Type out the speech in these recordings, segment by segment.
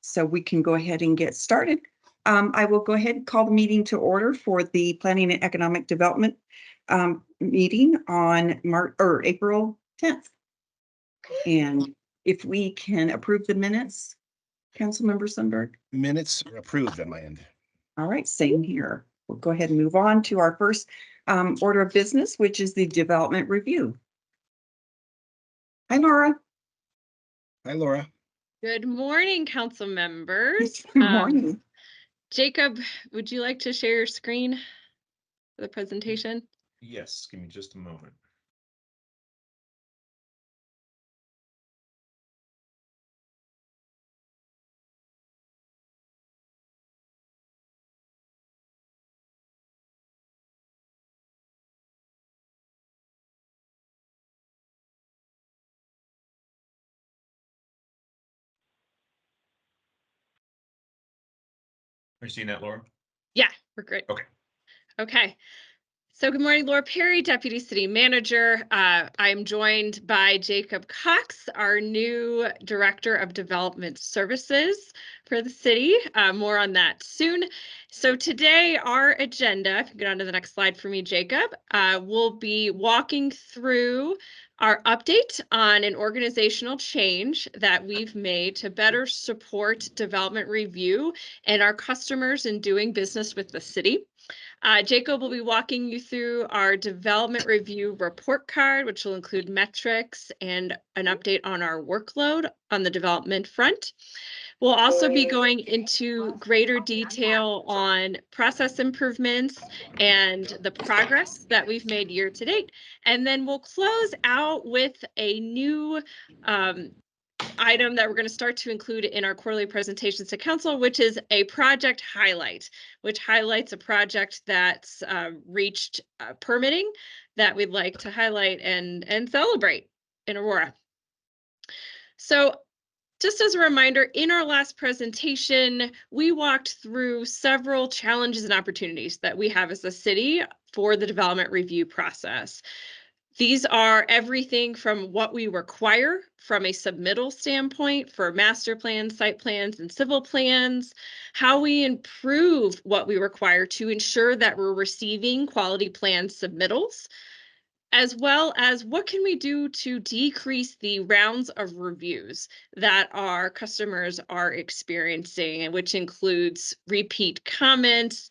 So we can go ahead and get started. I will go ahead and call the meeting to order for the Planning and Economic Development meeting on April 10th. And if we can approve the minutes, Councilmember Sundberg. Minutes are approved on my end. All right, same here. We'll go ahead and move on to our first order of business, which is the development review. Hi, Laura. Hi, Laura. Good morning, council members. Good morning. Jacob, would you like to share your screen for the presentation? Yes, give me just a moment. Are you seeing that, Laura? Yeah, we're great. Okay. So good morning, Laura Perry, Deputy City Manager. I am joined by Jacob Cox, our new Director of Development Services for the city. More on that soon. So today our agenda, if you go on to the next slide for me, Jacob, we'll be walking through our update on an organizational change that we've made to better support development review and our customers in doing business with the city. Jacob will be walking you through our development review report card, which will include metrics and an update on our workload on the development front. We'll also be going into greater detail on process improvements and the progress that we've made year to date. And then we'll close out with a new item that we're going to start to include in our quarterly presentations to council, which is a project highlight, which highlights a project that's reached permitting that we'd like to highlight and celebrate in Aurora. So just as a reminder, in our last presentation, we walked through several challenges and opportunities that we have as a city for the development review process. These are everything from what we require from a submittal standpoint for master plans, site plans, and civil plans, how we improve what we require to ensure that we're receiving quality plan submittals, as well as what can we do to decrease the rounds of reviews that our customers are experiencing, which includes repeat comments,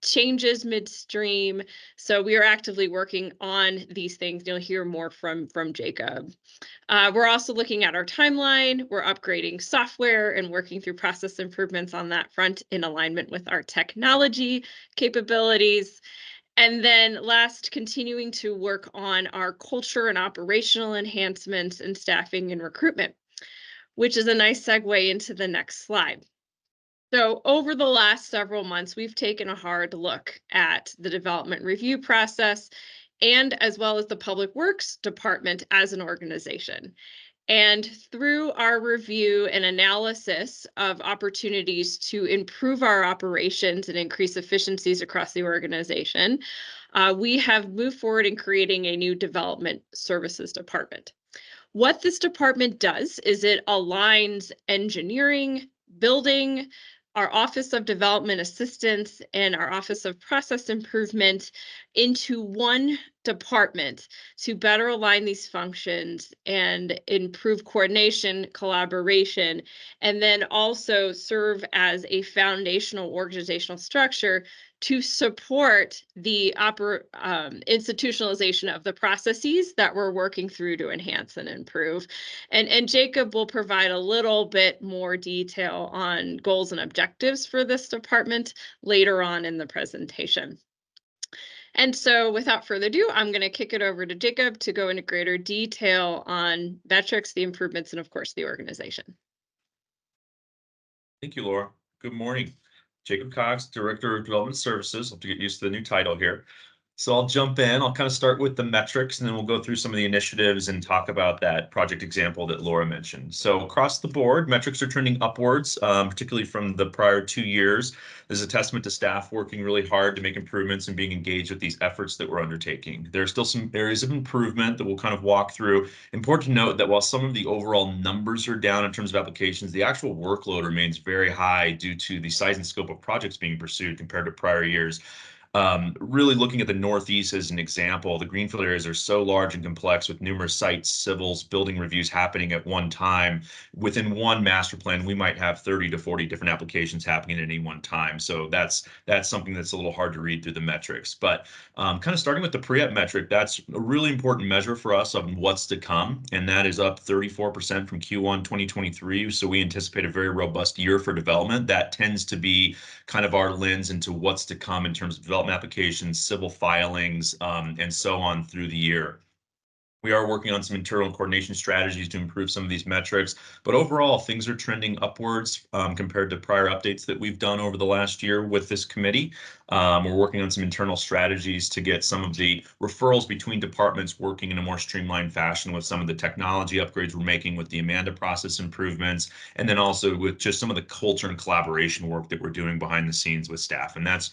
changes midstream. So we are actively working on these things. You'll hear more from Jacob. We're also looking at our timeline. We're upgrading software and working through process improvements on that front in alignment with our technology capabilities. And then last, continuing to work on our culture and operational enhancements and staffing and recruitment, which is a nice segue into the next slide. So over the last several months, we've taken a hard look at the development review process and as well as the Public Works Department as an organization. And through our review and analysis of opportunities to improve our operations and increase efficiencies across the organization, we have moved forward in creating a new development services department. What this department does is it aligns engineering, building, our Office of Development Assistance, and our Office of Process Improvement into one department to better align these functions and improve coordination, collaboration, and then also serve as a foundational organizational structure to support the institutionalization of the processes that we're working through to enhance and improve. And Jacob will provide a little bit more detail on goals and objectives for this department later on in the presentation. And so without further ado, I'm going to kick it over to Jacob to go into greater detail on metrics, the improvements, and of course, the organization. Thank you, Laura. Good morning. Jacob Cox, Director of Development Services. I'll have to get used to the new title here. So I'll jump in. I'll kind of start with the metrics and then we'll go through some of the initiatives and talk about that project example that Laura mentioned. So across the board, metrics are trending upwards, particularly from the prior 2 years. This is a testament to staff working really hard to make improvements and being engaged with these efforts that we're undertaking. There are still some areas of improvement that we'll kind of walk through. Important to note that while some of the overall numbers are down in terms of applications, the actual workload remains very high due to the size and scope of projects being pursued compared to prior years. Really looking at the Northeast as an example, the greenfield areas are so large and complex with numerous sites, civils, building reviews happening at one time. Within one master plan, we might have 30 to 40 different applications happening at any one time. So that's something that's a little hard to read through the metrics. But kind of starting with the pre-app metric, that's a really important measure for us of what's to come. And that is up 34% from Q1 2023. So we anticipate a very robust year for development. That tends to be kind of our lens into what's to come in terms of development applications, civil filings, and so on through the year. We are working on some internal coordination strategies to improve some of these metrics, but overall things are trending upwards compared to prior updates that we've done over the last year with this committee. We're working on some internal strategies to get some of the referrals between departments working in a more streamlined fashion with some of the technology upgrades we're making with the Amanda process improvements, and then also with just some of the culture and collaboration work that we're doing behind the scenes with staff. And that's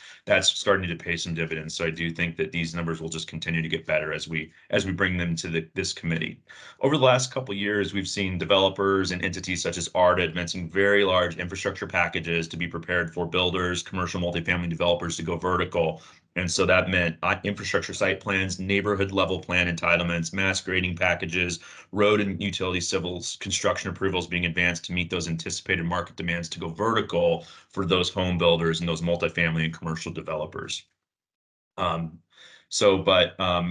starting to pay some dividends. So I do think that these numbers will just continue to get better as we bring them to this committee. Over the last couple of years, we've seen developers and entities such as ARDA advancing very large infrastructure packages to be prepared for builders, commercial multifamily developers to go vertical. And so that meant infrastructure site plans, neighborhood level plan entitlements, mass grading packages, road and utility civils, construction approvals being advanced to meet those anticipated market demands to go vertical for those home builders and those multifamily and commercial developers.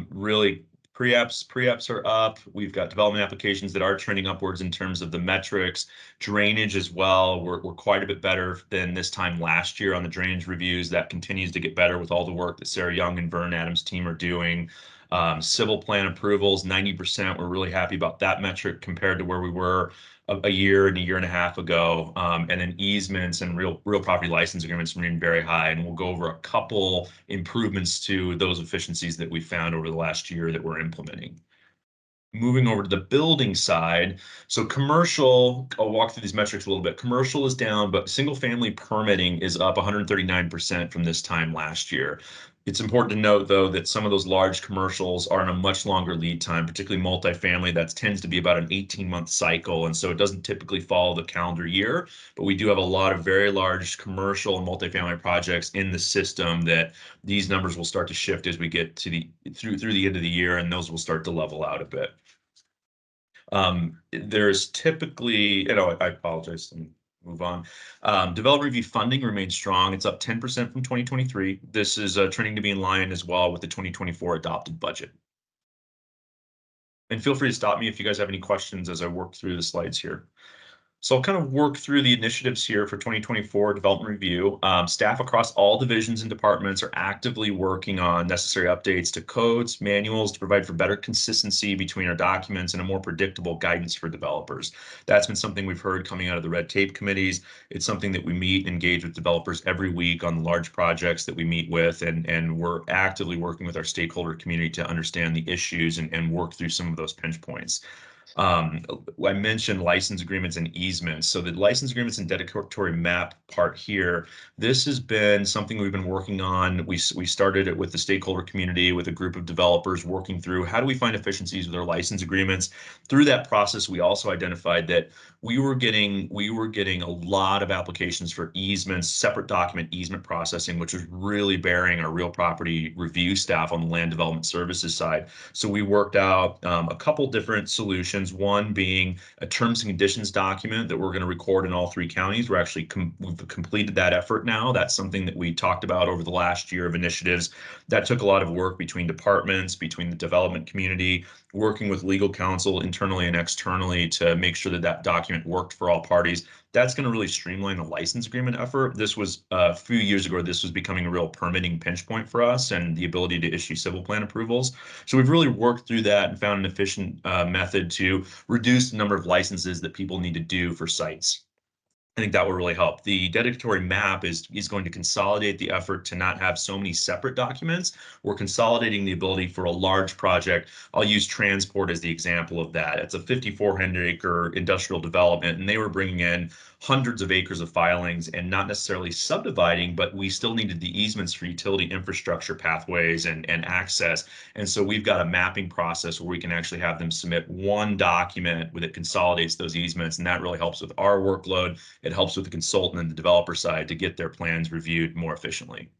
Really pre-apps are up. We've got development applications that are trending upwards in terms of the metrics. Drainage as well. We're quite a bit better than this time last year on the drainage reviews. That continues to get better with all the work that Sarah Young and Vern Adams' team are doing. Civil plan approvals, 90%. We're really happy about that metric compared to where we were a year and a half ago. And then easements and real property license agreements remain very high. And we'll go over a couple improvements to those efficiencies that we found over the last year that we're implementing. Moving over to the building side. So commercial, I'll walk through these metrics a little bit. Commercial is down, but single family permitting is up 139% from this time last year. It's important to note, though, that some of those large commercials are in a much longer lead time, particularly multifamily. That tends to be about an 18-month cycle. And so it doesn't typically follow the calendar year, but we do have a lot of very large commercial and multifamily projects in the system that these numbers will start to shift as we get to through the end of the year, and those will start to level out a bit. There's typically, I apologize. Move on. Development review funding remains strong. It's up 10% from 2023. This is trending to be in line as well with the 2024 adopted budget. And feel free to stop me if you guys have any questions as I work through the slides here. So I'll kind of work through the initiatives here for 2024 development review. Staff across all divisions and departments are actively working on necessary updates to codes, manuals to provide for better consistency between our documents and a more predictable guidance for developers. That's been something we've heard coming out of the red tape committees. It's something that we meet and engage with developers every week on the large projects that we meet with, and we're actively working with our stakeholder community to understand the issues and work through some of those pinch points. I mentioned license agreements and easements. So the license agreements and dedicatory map part here, this has been something we've been working on. We started it with the stakeholder community, with a group of developers working through how do we find efficiencies with our license agreements. Through that process, we also identified that we were getting a lot of applications for easements, separate document easement processing, which was really bearing our real property review staff on the land development services side. So we worked out a couple different solutions. One being a terms and conditions document that we're going to record in all 3 counties. We've completed that effort now. That's something that we talked about over the last year of initiatives. That took a lot of work between departments, between the development community, working with legal counsel internally and externally to make sure that that document worked for all parties. That's going to really streamline the license agreement effort. This was a few years ago, this was becoming a real permitting pinch point for us and the ability to issue civil plan approvals. So we've really worked through that and found an efficient method to reduce the number of licenses that people need to do for sites. I think that will really help. The dedicatory map is going to consolidate the effort to not have so many separate documents. We're consolidating the ability for a large project. I'll use transport as the example of that. It's a 5,400-acre industrial development, and they were bringing in hundreds of acres of filings and not necessarily subdividing, but we still needed the easements for utility infrastructure pathways and access. And so we've got a mapping process where we can actually have them submit one document that consolidates those easements, and that really helps with our workload. It helps with the consultant and the developer side to get their plans reviewed more efficiently.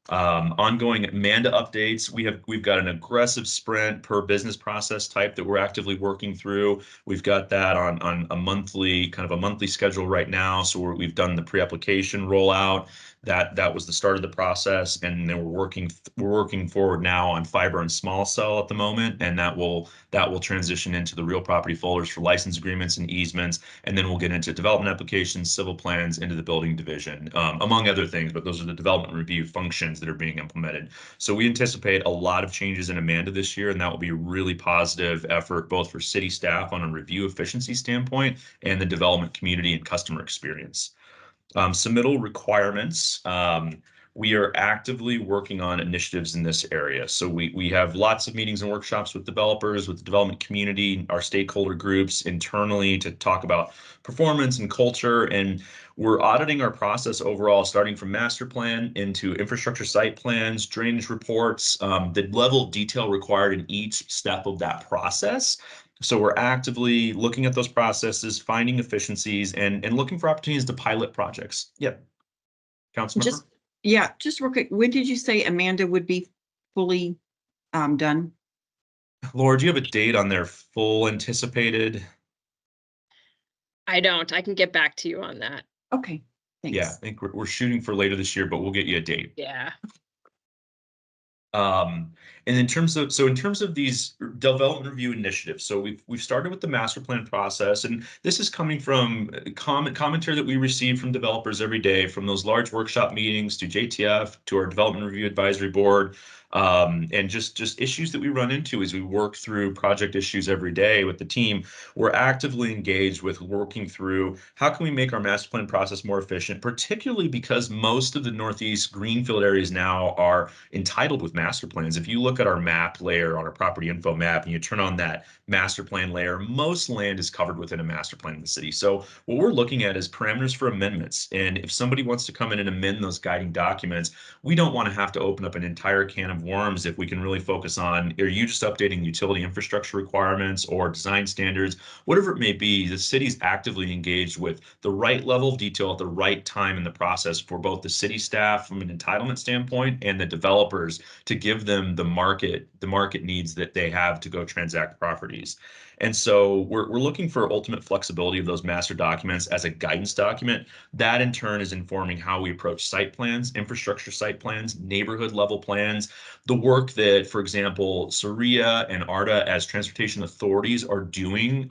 Ongoing Amanda updates. We've got an aggressive sprint per business process type that we're actively working through. We've got that on a monthly schedule right now. So we've done the pre-application rollout. That was the start of the process, and then we're working forward now on fiber and small cell at the moment, and that will transition into the real property folders for license agreements and easements, and then we'll get into development applications, civil plans, into the building division, among other things. But those are the development review functions that are being implemented. So we anticipate a lot of changes in Amanda this year, and that will be a really positive effort both for city staff on a review efficiency standpoint and the development community and customer experience. Submittal requirements. We are actively working on initiatives in this area. So we have lots of meetings and workshops with developers, with the development community, our stakeholder groups internally to talk about performance and culture. And we're auditing our process overall, starting from master plan into infrastructure site plans, drainage reports, the level of detail required in each step of that process. So we're actively looking at those processes, finding efficiencies, and looking for opportunities to pilot projects. Yep. Councilmember? Just real quick. When did you say Amanda would be fully done? Laura, do you have a date on their full anticipated? I don't. I can get back to you on that. Okay, thanks. Yeah, I think we're shooting for later this year, but we'll get you a date. Yeah. And in terms of these development review initiatives, so we've started with the master plan process, and this is coming from commentary that we receive from developers every day, from those large workshop meetings to JTF to our development review advisory board, and just issues that we run into as we work through project issues every day with the team. We're actively engaged with working through how can we make our master plan process more efficient, particularly because most of the Northeast greenfield areas now are entitled with master plans. If you look at our map layer on our property info map and you turn on that master plan layer, most land is covered within a master plan in the city. So what we're looking at is parameters for amendments. And if somebody wants to come in and amend those guiding documents, we don't want to have to open up an entire can of worms if we can really focus on, are you just updating utility infrastructure requirements or design standards, whatever it may be. The city's actively engaged with the right level of detail at the right time in the process for both the city staff from an entitlement standpoint and the developers to give them the market needs that they have to go transact properties. And so we're looking for ultimate flexibility of those master documents as a guidance document. That in turn is informing how we approach site plans, infrastructure site plans, neighborhood level plans, the work that, for example, SORIA and ARDA as transportation authorities are doing.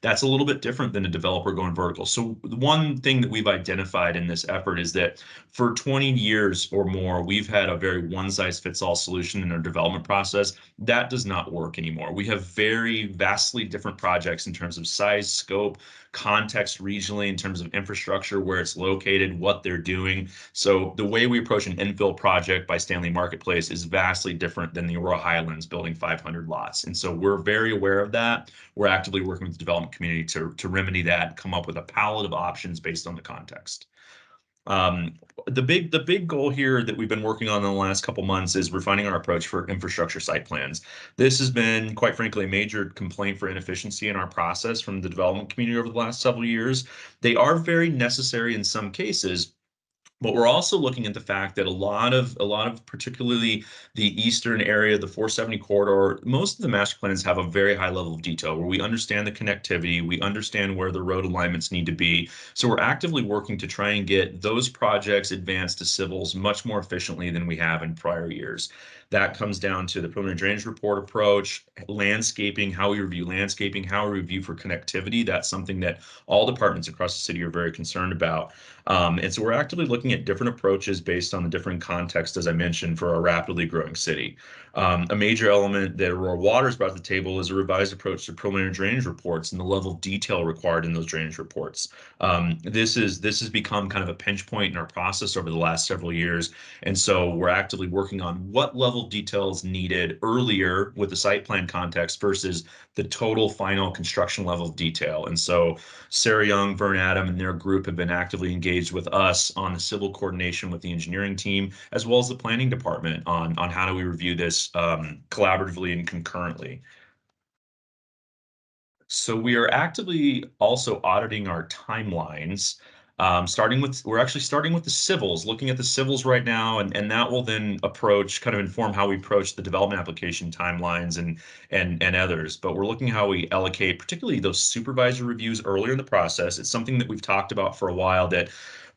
That's a little bit different than a developer going vertical. So the one thing that we've identified in this effort is that for 20 years or more, we've had a very one-size-fits-all solution in our development process. That does not work anymore. We have very vastly different projects in terms of size, scope, context regionally, in terms of infrastructure, where it's located, what they're doing. So the way we approach an infill project by Stanley Marketplace is vastly different than the Aurora Highlands building 500 lots. And so we're very aware of that. We're actively working with the development community to remedy that, come up with a palette of options based on the context. The big goal here that we've been working on in the last couple months is refining our approach for infrastructure site plans. This has been, quite frankly, a major complaint for inefficiency in our process from the development community over the last several years. They are very necessary in some cases, but we're also looking at the fact that a lot of particularly the eastern area, the 470 corridor, most of the master plans have a very high level of detail where we understand the connectivity, we understand where the road alignments need to be. So we're actively working to try and get those projects advanced to civils much more efficiently than we have in prior years. That comes down to the preliminary drainage report approach, landscaping, how we review landscaping, how we review for connectivity. That's something that all departments across the city are very concerned about. And so we're actively looking at different approaches based on the different context, as I mentioned, for a rapidly growing city. A major element that Aurora Water's brought to the table is a revised approach to preliminary drainage reports and the level of detail required in those drainage reports. This has become kind of a pinch point in our process over the last several years. And so we're actively working on what level of detail is needed earlier with the site plan context versus the total final construction level of detail. And so Sarah Young, Vern Adam, and their group have been actively engaged with us on the civil coordination with the engineering team, as well as the planning department on how do we review this collaboratively and concurrently. So we are actively also auditing our timelines. We're actually starting with the civils, looking at the civils right now, and that will then kind of inform how we approach the development application timelines and others. But we're looking how we allocate, particularly those supervisor reviews earlier in the process. It's something that we've talked about for a while, that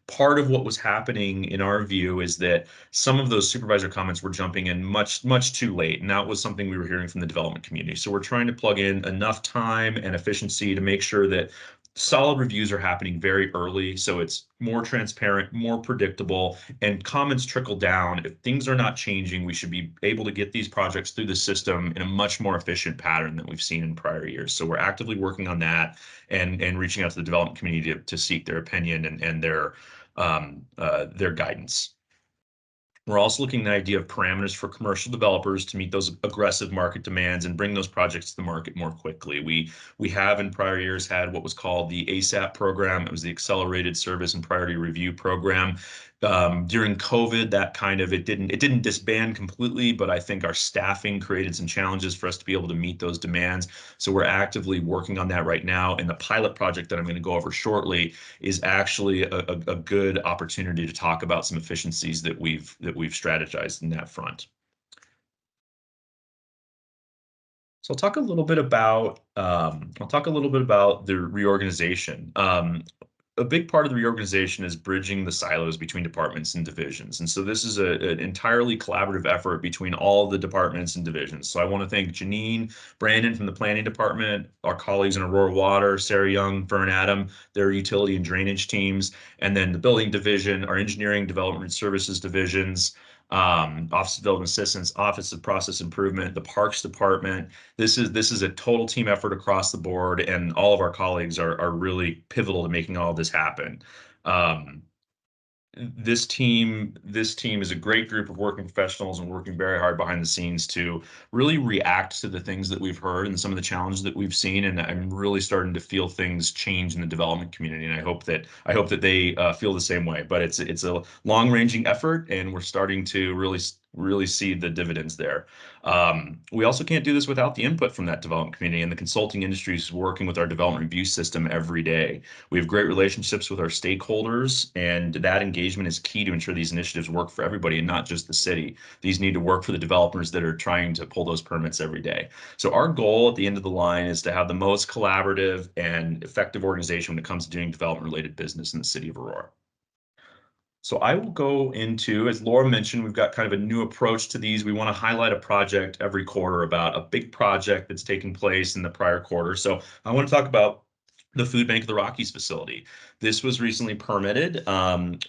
part of what was happening in our view is that some of those supervisor comments were jumping in much too late, and that was something we were hearing from the development community. So we're trying to plug in enough time and efficiency to make sure that solid reviews are happening very early, so it's more transparent, more predictable, and comments trickle down. If things are not changing, we should be able to get these projects through the system in a much more efficient pattern than we've seen in prior years. So we're actively working on that and reaching out to the development community to seek their opinion and their guidance. We're also looking at the idea of parameters for commercial developers to meet those aggressive market demands and bring those projects to the market more quickly. We have in prior years had what was called the ASAP program. It was the Accelerated Service and Priority Review program. During COVID, it didn't disband completely, but I think our staffing created some challenges for us to be able to meet those demands. So we're actively working on that right now. And the pilot project that I'm going to go over shortly is actually a good opportunity to talk about some efficiencies that we've strategized in that front. So I'll talk a little bit about the reorganization. A big part of the reorganization is bridging the silos between departments and divisions. And so this is an entirely collaborative effort between all the departments and divisions. So I want to thank Janine, Brandon from the planning department, our colleagues in Aurora Water, Sarah Young, Vern Adam, their utility and drainage teams, and then the building division, our engineering development services divisions, Office of Development Assistance, Office of Process Improvement, the Parks Department. This is a total team effort across the board, and all of our colleagues are really pivotal to making all of this happen. This team is a great group of working professionals and working very hard behind the scenes to really react to the things that we've heard and some of the challenges that we've seen. And I'm really starting to feel things change in the development community. And I hope that they feel the same way. But it's a long-ranging effort, and we're starting to really see the dividends there. We also can't do this without the input from that development community, and the consulting industry is working with our development review system every day. We have great relationships with our stakeholders, and that engagement is key to ensure these initiatives work for everybody and not just the city. These need to work for the developers that are trying to pull those permits every day. So our goal at the end of the line is to have the most collaborative and effective organization when it comes to doing development-related business in the city of Aurora. So I will go into, as Laura mentioned, we've got kind of a new approach to these. We want to highlight a project every quarter about a big project that's taken place in the prior quarter. So I want to talk about the Food Bank of the Rockies facility. This was recently permitted.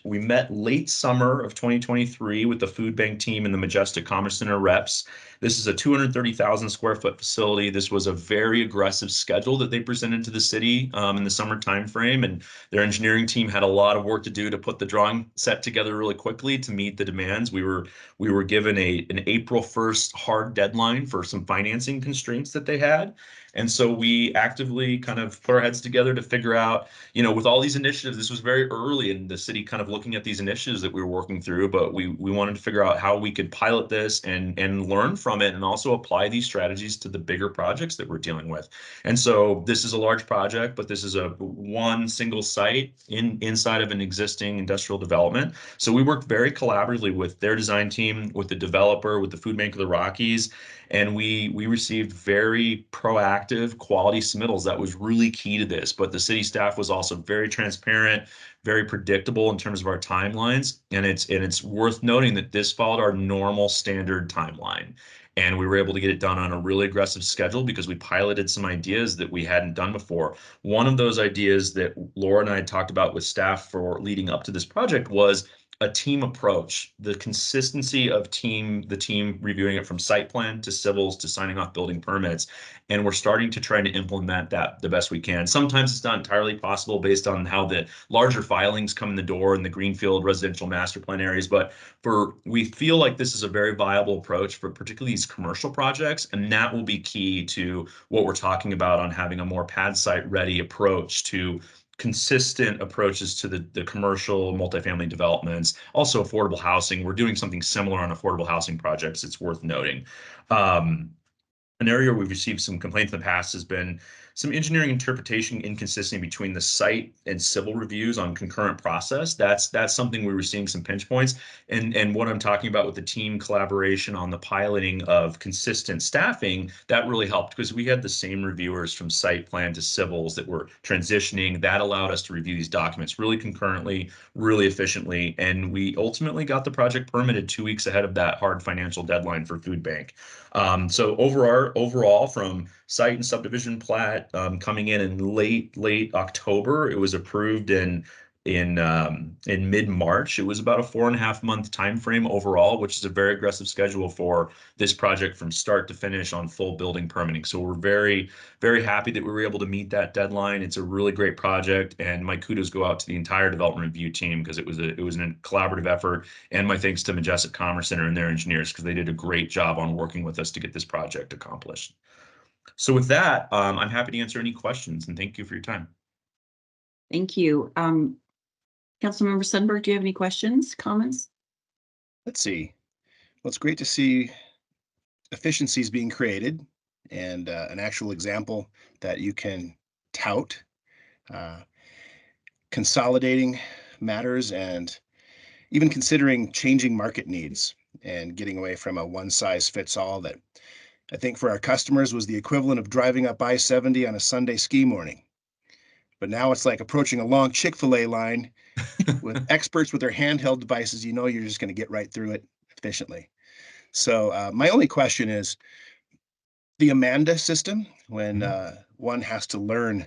We met late summer of 2023 with the food bank team and the Majestic Commerce Center reps. This is a 230,000 square foot facility. This was a very aggressive schedule that they presented to the city in the summer timeframe, and their engineering team had a lot of work to do to put the drawing set together really quickly to meet the demands. We were given an April 1st hard deadline for some financing constraints that they had. And so we actively kind of put our heads together to figure out, with all these initiatives, this was very early in the city kind of looking at these initiatives that we were working through, but we wanted to figure out how we could pilot this and learn from it and also apply these strategies to the bigger projects that we're dealing with. And so this is a large project, but this is one single site inside of an existing industrial development. So we worked very collaboratively with their design team, with the developer, with the Food Bank of the Rockies, and we received very proactive proactive quality submittals. That was really key to this. But the city staff was also very transparent, very predictable in terms of our timelines. And it's worth noting that this followed our normal standard timeline. And we were able to get it done on a really aggressive schedule because we piloted some ideas that we hadn't done before. One of those ideas that Laura and I had talked about with staff for leading up to this project was a team approach, the consistency of the team reviewing it from site plan to civils to signing off building permits. And we're starting to try to implement that the best we can. Sometimes it's not entirely possible based on how the larger filings come in the door in the greenfield residential master plan areas. But we feel like this is a very viable approach for particularly these commercial projects. And that will be key to what we're talking about on having a more pad site ready approach to consistent approaches to the commercial multifamily developments, also affordable housing. We're doing something similar on affordable housing projects. It's worth noting. An area where we've received some complaints in the past has been some engineering interpretation inconsistency between the site and civil reviews on concurrent process. That's something we were seeing some pinch points. And what I'm talking about with the team collaboration on the piloting of consistent staffing, that really helped because we had the same reviewers from site plan to civils that were transitioning. That allowed us to review these documents really concurrently, really efficiently. And we ultimately got the project permitted 2 weeks ahead of that hard financial deadline for Food Bank. So overall, from site and subdivision plat coming in late October, it was approved in mid-March. It was about a 4.5 month time frame overall, which is a very aggressive schedule for this project from start to finish on full building permitting. So we're very, very happy that we were able to meet that deadline. It's a really great project, and my kudos go out to the entire development review team because it was a collaborative effort, and my thanks to Majestic Commerce Center and their engineers because they did a great job on working with us to get this project accomplished. So with that, I'm happy to answer any questions, and thank you for your time. Thank you. Councilmember Sundberg, do you have any questions, comments? Let's see. Well, it's great to see efficiencies being created and an actual example that you can tout. Consolidating matters and even considering changing market needs and getting away from a one-size-fits-all that I think for our customers was the equivalent of driving up I-70 on a Sunday ski morning. But now it's like approaching a long Chick-fil-A line with experts with their handheld devices. You know you're just going to get right through it efficiently. So my only question is the Amanda system, when one has to learn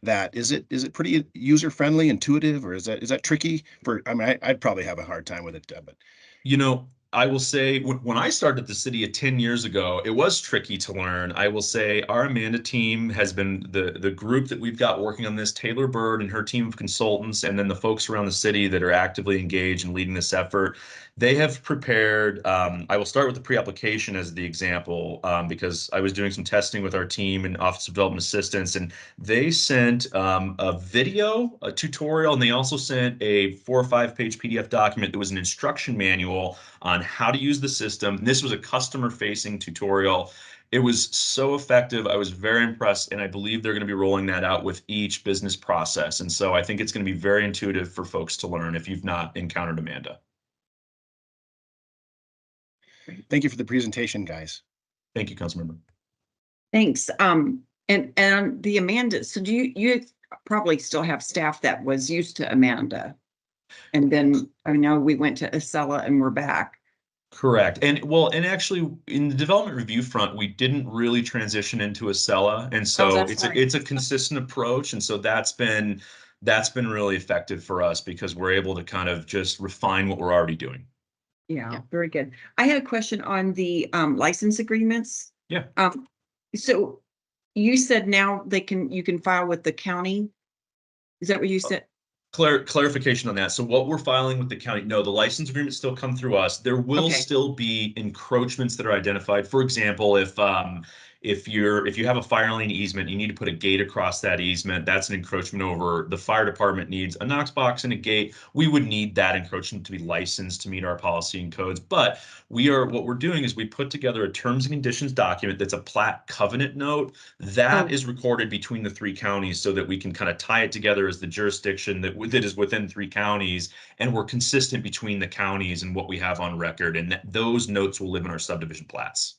that, is it pretty user-friendly, intuitive, or is that tricky? I mean, I'd probably have a hard time with it, but You know, I will say when I started the city 10 years ago, it was tricky to learn. I will say our Amanda team has been the group that we've got working on this, Taylor Bird and her team of consultants, and then the folks around the city that are actively engaged and leading this effort. They have prepared, I will start with the pre-application as the example, because I was doing some testing with our team and Office of Development Assistance, and they sent a video, a tutorial, and they also sent a 4 or 5 page PDF document that was an instruction manual on how to use the system. This was a customer-facing tutorial. It was so effective. I was very impressed, and I believe they're going to be rolling that out with each business process. And so I think it's going to be very intuitive for folks to learn if you've not encountered Amanda. thank you for the presentation, guys. Thank you, Councilmember. Thanks. And the Amanda, so do you probably still have staff that was used to Amanda? And then I know we went to Acela and we're back. Correct. And actually in the development review front, we didn't really transition into Acela. And so that's right. it's a consistent approach. And so that's been really effective for us because we're able to kind of just refine what we're already doing. Yeah, very good. I had a question on the license agreements. Yeah. So you said now you can file with the county. Is that what you said? Clarification on that. So what we're filing with the county, no, the license agreements still come through us. There will Okay. still be encroachments that are identified. For example, if you have a fire lane easement, you need to put a gate across that easement. That's an encroachment over. The fire department needs a Knox box and a gate. We would need that encroachment to be licensed to meet our policy and codes. But what we're doing is we put together a terms and conditions document that's a plat covenant note that is recorded between the 3 counties so that we can kind of tie it together as the jurisdiction that is within 3 counties, and we're consistent between the counties and what we have on record, and those notes will live in our subdivision plats.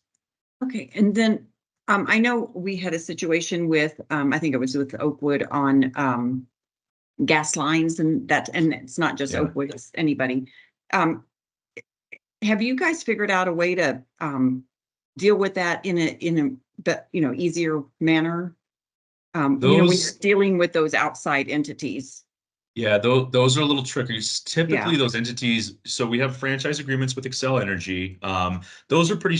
Okay, and then I know we had a situation with, I think it was with Oakwood on, gas lines and that, and it's not just Yeah. Oakwood, it's anybody. Have you guys figured out a way to, deal with that but, easier manner? When you're Those, dealing with those outside entities. yeah, those are a little tricky. Typically, Yeah. those entities, so we have franchise agreements with Excel Energy. Those are pretty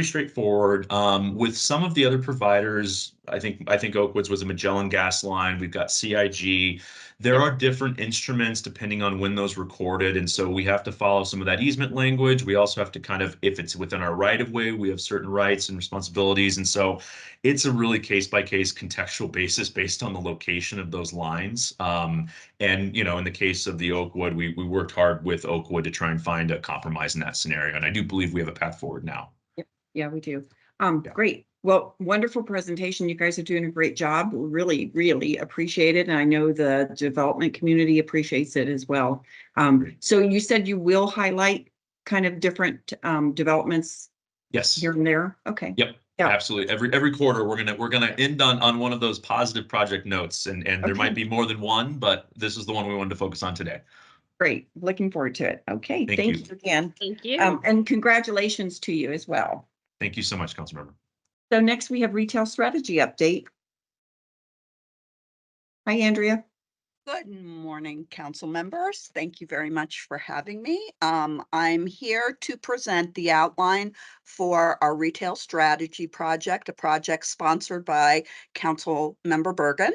straightforward. With some of the other providers, I think Oakwood's was a Magellan gas line. We've got CIG. There are different instruments depending on when those recorded, and so we have to follow some of that easement language. We also have to kind of, if it's within our right of way, we have certain rights and responsibilities, and so it's a really case by case contextual basis based on the location of those lines. And, in the case of the Oakwood, we worked hard with Oakwood to try and find a compromise in that scenario. And I do believe we have a path forward now. Yeah, we do. Yeah. Great. Well, wonderful presentation. You guys are doing a great job. Really, really appreciate it. And I know the development community appreciates it as well. So you said you will highlight kind of different developments Yes. here and there. Okay. Yep. Yeah. Absolutely. Every quarter we're gonna end on one of those positive project notes, and there might Okay. be more than one, but this is the one we wanted to focus on today. Great. Looking forward to it. Okay. Thank Thank you. you again. Thank you. And congratulations to you as well. Thank you so much, Councilmember. So next we have retail strategy update. Hi, Andrea. Good morning, council members. Thank you very much for having me. I'm here to present the outline for our retail strategy project, a project sponsored by Council Member Bergan,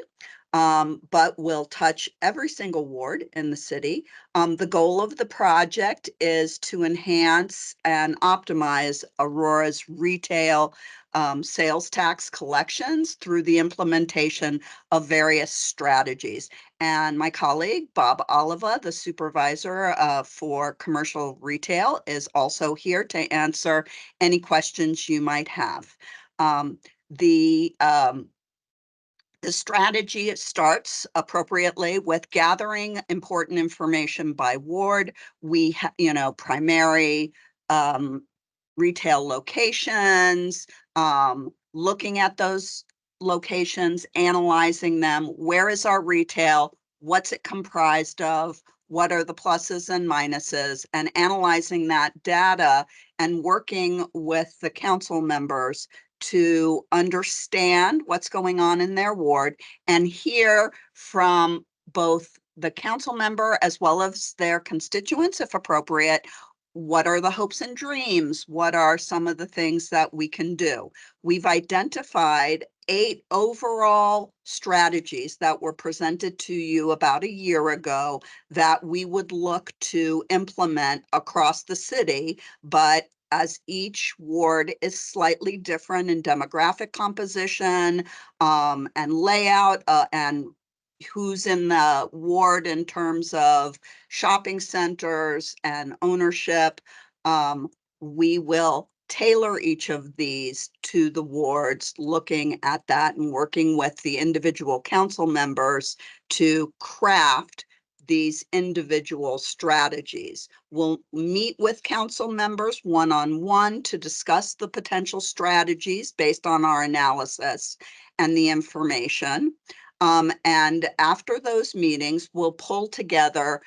but will touch every single ward in the city. The goal of the project is to enhance and optimize Aurora's retail sales tax collections through the implementation of various strategies. And my colleague, Bob Oliva, the supervisor for commercial retail, is also here to answer any questions you might have. The strategy starts appropriately with gathering important information by ward. We have, primary retail locations, looking at those locations, analyzing them. Where is our retail? What's it comprised of? What are the pluses and minuses? And analyzing that data and working with the council members to understand what's going on in their ward and hear from both the council member as well as their constituents, if appropriate. What are the hopes and dreams? What are some of the things that we can do? We've identified 8 overall strategies that were presented to you about a year ago that we would look to implement across the city, but as each ward is slightly different in demographic composition and layout and who's in the ward in terms of shopping centers and ownership, we will tailor each of these to the wards, looking at that and working with the individual council members to craft these individual strategies. We'll meet with council members one-on-one to discuss the potential strategies based on our analysis and the information. And after those meetings, we'll pull together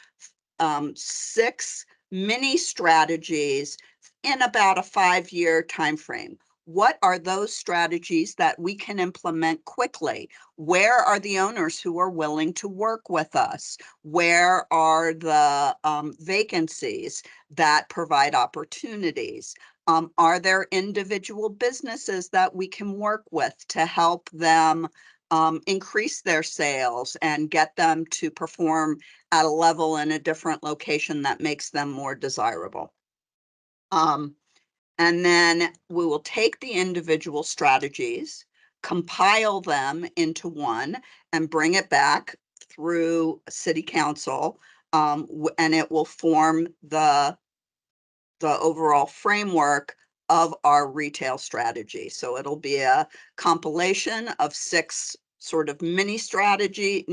6 mini strategies in about a 5-year timeframe. What are those strategies that we can implement quickly? Where are the owners who are willing to work with us? Where are the vacancies that provide opportunities? Are there individual businesses that we can work with to help them increase their sales and get them to perform at a level in a different location that makes them more desirable? And then we will take the individual strategies, compile them into one, and bring it back through city council, and it will form the overall framework of our retail strategy. So it'll be a compilation of 6 sort of mini strategies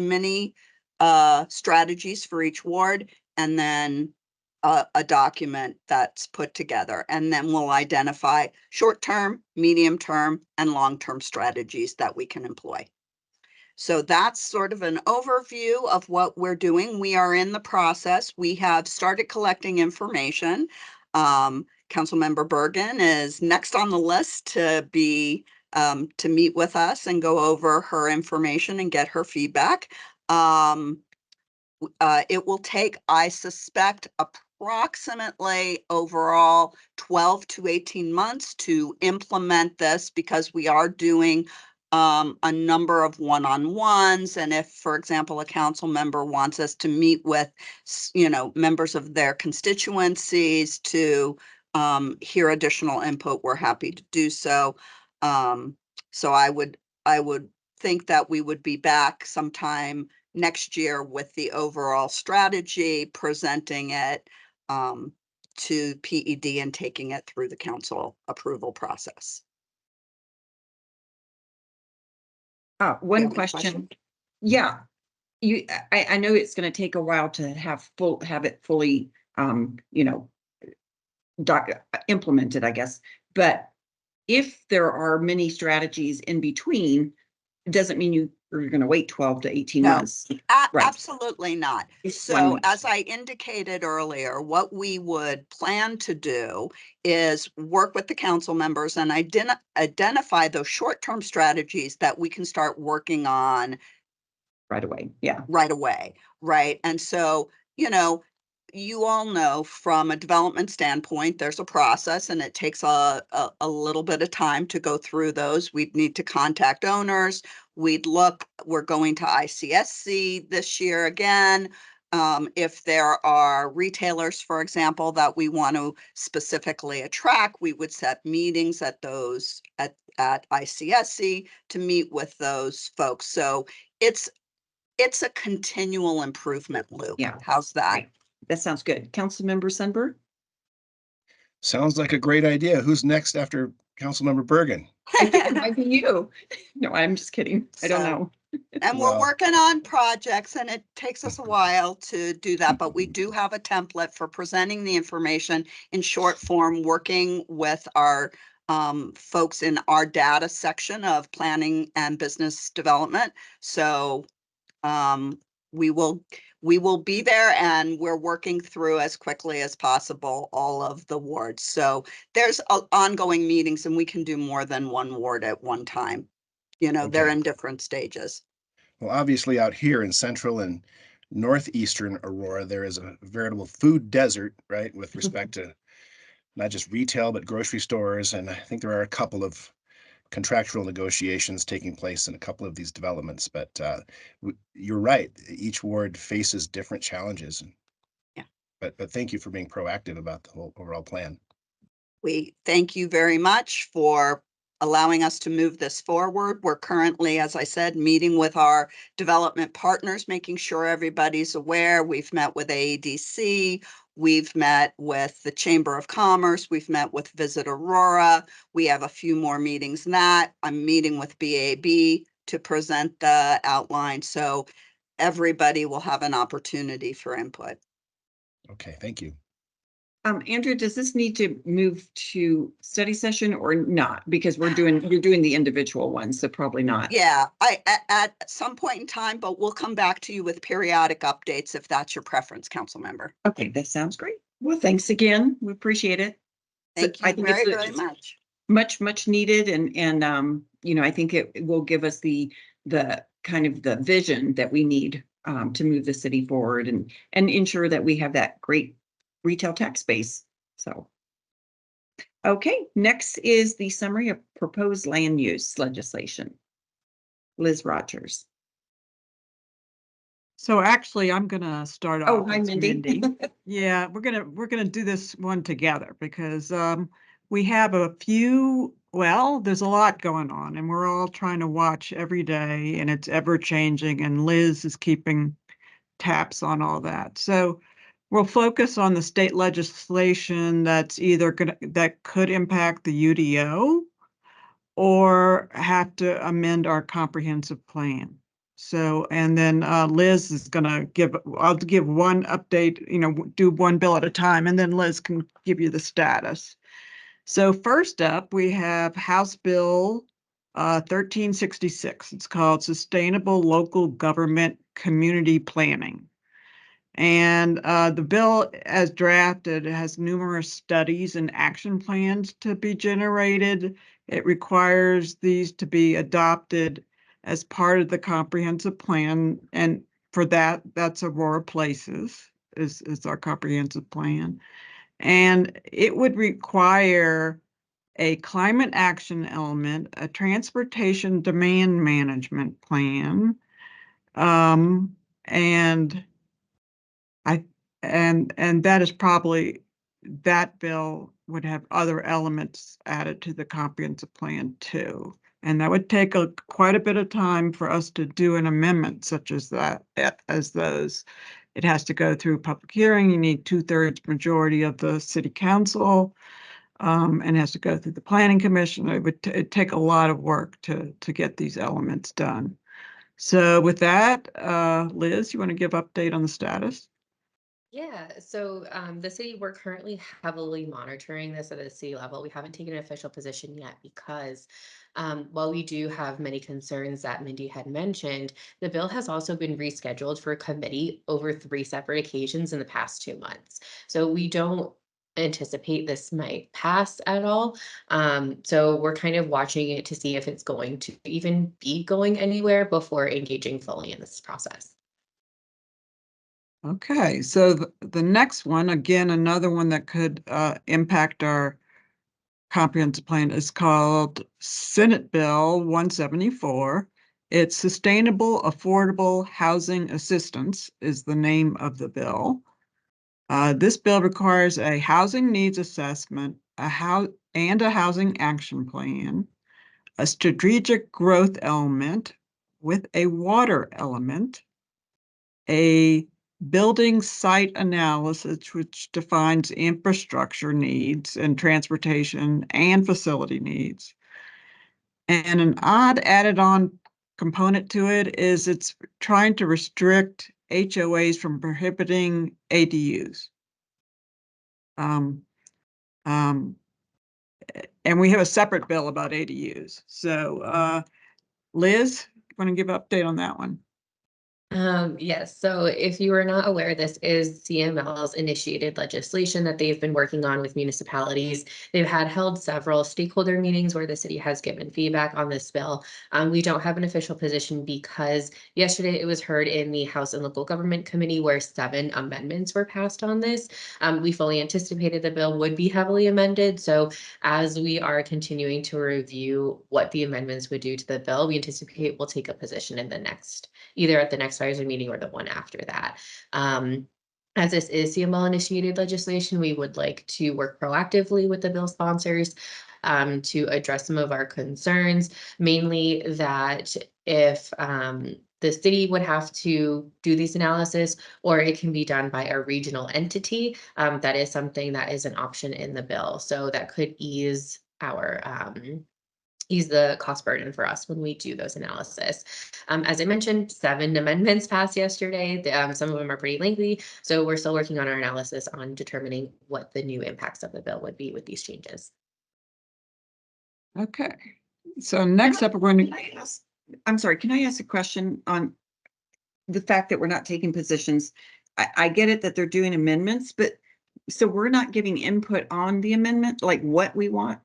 for each ward, and then a document that's put together, and then we'll identify short-term, medium-term, and long-term strategies that we can employ. So that's sort of an overview of what we're doing. We are in the process. We have started collecting information. Councilmember Bergan is next on the list to be to meet with us and go over her information and get her feedback. It will take, I suspect, approximately overall 12 to 18 months to implement this, because we are doing a number of one-on-ones. And if, for example, a council member wants us to meet with, members of their constituencies to hear additional input, we're happy to do so. So I would think that we would be back sometime next year with the overall strategy, presenting it to PED and taking it through the council approval process. One have any question. questions? Yeah, I know it's going to take a while to have it fully, implemented, I guess. But if there are many strategies in between, it doesn't mean you're going to wait 12 to 18 No. months. Right. Absolutely not. So as I indicated earlier, what we would plan to do is work with the council members and identify those short-term strategies that we can start working on right away. Yeah. Right away. Right. And so, you all know from a development standpoint, there's a process and it takes a little bit of time to go through those. We'd need to contact owners. We're going to ICSC this year again. If there are retailers, for example, that we want to specifically attract, we would set meetings at ICSC to meet with those folks. So it's a continual improvement loop. Yeah. How's that? Right. That sounds good. Councilmember Sundberg? Sounds like a great idea. Who's next after Councilmember Bergan? I think it might be you. No, I'm just kidding. I don't know. And Well, we're working on projects, and it takes us a while to do that, but we do have a template for presenting the information in short form, working with our folks in our data section of planning and business development. So we will be there, and we're working through as quickly as possible all of the wards. So there's ongoing meetings, and we can do more than one ward at one time. They're Okay. in different stages. Well, obviously out here in central and northeastern Aurora, there is a veritable food desert, right, with respect to not just retail, but grocery stores. And I think there are a couple of contractual negotiations taking place in a couple of these developments. But you're right, each ward faces different challenges. Yeah. But thank you for being proactive about the whole overall plan. We thank you very much for allowing us to move this forward. We're currently, as I said, meeting with our development partners, making sure everybody's aware. We've met with AEDC. We've met with the Chamber of Commerce. We've met with Visit Aurora. We have a few more meetings than that. I'm meeting with BAB to present the outline. So everybody will have an opportunity for input. Okay, thank you. Andrew, does this need to move to study session or not? Because you're doing the individual ones, so probably not. Yeah, at some point in time, but we'll come back to you with periodic updates if that's your preference, council member. Okay, that sounds great. Well, thanks again. We appreciate it. Thank you very, very much. Much needed, and I think it will give us the kind of the vision that we need to move the city forward and ensure that we have that great retail tax base. So, okay, next is the summary of proposed land use legislation. Liz Rogers. So actually, I'm gonna start off. Oh, hi, Mindy. Yeah, we're gonna do this one together because we have a few. Well, there's a lot going on, and we're all trying to watch every day, and it's ever changing. And Liz is keeping tabs on all that. So we'll focus on the state legislation that's either that could impact the UDO or have to amend our comprehensive plan. So, and then Liz is gonna I'll give one update, do one bill at a time, and then Liz can give you the status. So first up, we have House Bill 1366. It's called Sustainable Local Government Community Planning. And the bill as drafted has numerous studies and action plans to be generated. It requires these to be adopted as part of the comprehensive plan. And for that, that's Aurora Places is our comprehensive plan. And it would require a climate action element, a transportation demand management plan, and that is probably, that bill would have other elements added to the comprehensive plan too. And that would take quite a bit of time for us to do an amendment such as that, as those. It has to go through public hearing. You need 2/3 majority of the city council, and has to go through the planning commission. It would take a lot of work to get these elements done. So with that, Liz, you want to give update on the status? Yeah, so the city, we're currently heavily monitoring this at the city level. We haven't taken an official position yet because while we do have many concerns that Mindy had mentioned, the bill has also been rescheduled for committee over 3 separate occasions in the past 2 months. So we don't anticipate this might pass at all. So we're kind of watching it to see if it's going to even be going anywhere before engaging fully in this process. Okay, so the next one, again, another one that could impact our comprehensive plan is called Senate Bill 174. It's Sustainable Affordable Housing Assistance is the name of the bill. This bill requires a housing needs assessment, a housing action plan, a strategic growth element with a water element, a building site analysis, which defines infrastructure needs and transportation and facility needs. And an odd added on component to it is it's trying to restrict HOAs from prohibiting ADUs. And we have a separate bill about ADUs. So Liz, you want to give an update on that one? Yes, so if you are not aware, this is CML's initiated legislation that they've been working on with municipalities. They've held several stakeholder meetings where the city has given feedback on this bill. We don't have an official position because yesterday it was heard in the House and Local Government Committee where 7 amendments were passed on this. We fully anticipated the bill would be heavily amended. So as we are continuing to review what the amendments would do to the bill, we anticipate we'll take a position in either at the next advisory meeting or the one after that. As this is CML initiated legislation, we would like to work proactively with the bill sponsors to address some of our concerns, mainly that if the city would have to do these analysis, or it can be done by a regional entity. That is something that is an option in the bill. So that could ease the cost burden for us when we do those analysis. As I mentioned, 7 amendments passed yesterday. Some of them are pretty lengthy. So we're still working on our analysis on determining what the new impacts of the bill would be with these changes. Okay. So next up, we're going to. I'm sorry, can I ask a question on the fact that we're not taking positions? I get it that they're doing amendments, but so we're not giving input on the amendment, like what we want?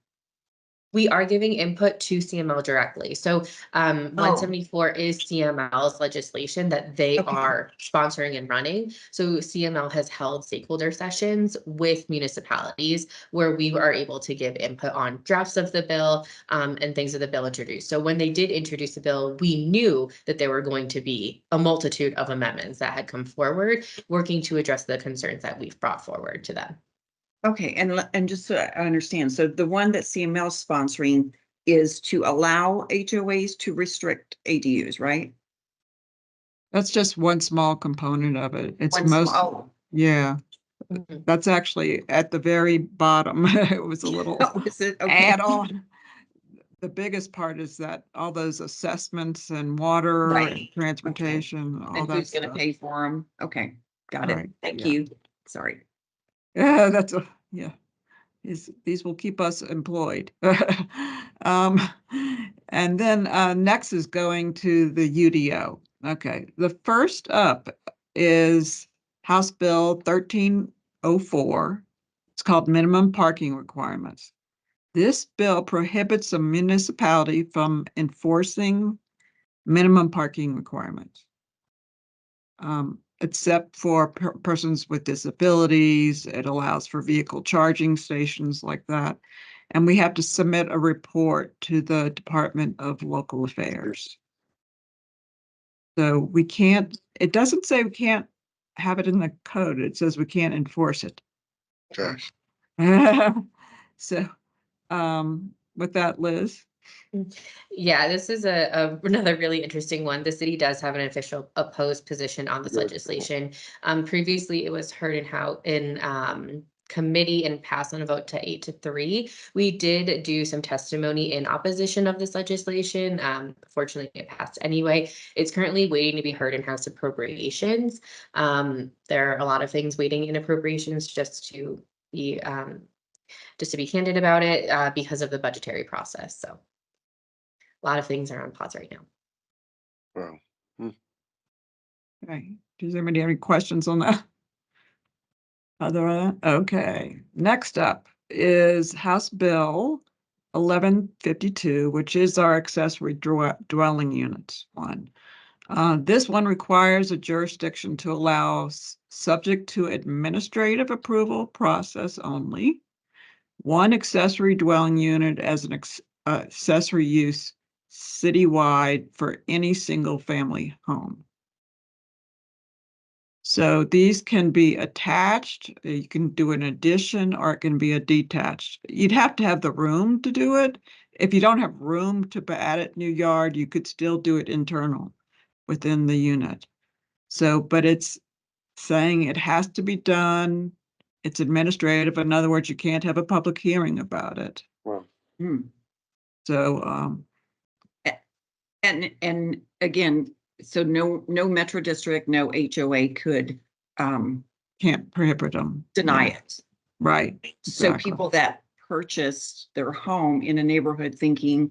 We are giving input to CML directly. So 174 is CML's legislation that they are sponsoring and running. So CML has held stakeholder sessions with municipalities where we are able to give input on drafts of the bill and things that the bill introduced. So when they did introduce the bill, we knew that there were going to be a multitude of amendments that had come forward, working to address the concerns that we've brought forward to them. Okay, and just so I understand, so the one that CML is sponsoring is to allow HOAs to restrict ADUs, right? That's just one small component of it. It's yeah. Mm-hmm. That's actually at the very bottom. It was a little Oh, is it? Okay. add-on. the biggest part is that all those assessments and water and Right. transportation, all And that who's gonna stuff. pay for them? Okay, got it. Right, Thank yeah. you. Sorry. Yeah, that's a, yeah. These will keep us employed. Um, and then next is going to the UDO. Okay, the first up is House Bill 1304. It's called Minimum Parking Requirements. This bill prohibits a municipality from enforcing minimum parking requirements. Except for persons with disabilities. It allows for vehicle charging stations like that. And we have to submit a report to the Department of Local Affairs. So we can't, it doesn't say we can't have it in the code. It says we can't enforce it. Sure. So, with that, Liz. Yeah, this is another really interesting one. The city does have an official opposed position on this legislation. Previously, it was heard in committee and passed on a vote to 8-3. We did do some testimony in opposition of this legislation. Fortunately, it passed anyway. It's currently waiting to be heard in House Appropriations. There are a lot of things waiting in appropriations just to be candid about it because of the budgetary process. So a lot of things are on pause right now. Wow. Okay, does anybody have any questions on that? Other than that, okay. Next up is House Bill 1152, which is our accessory dwelling units one. This one requires a jurisdiction to allow, subject to administrative approval process only, one accessory dwelling unit as an accessory use citywide for any single family home. So these can be attached, you can do an addition, or it can be a detached. You'd have to have the room to do it. If you don't have room to add it in your yard, you could still do it internal within the unit. So, but it's saying it has to be done. It's administrative. In other words, you can't have a public hearing about it. Wow. So, And again, so no metro district, no HOA could can't prohibit them. deny Yeah, it. right. So Exactly. people that purchased their home in a neighborhood thinking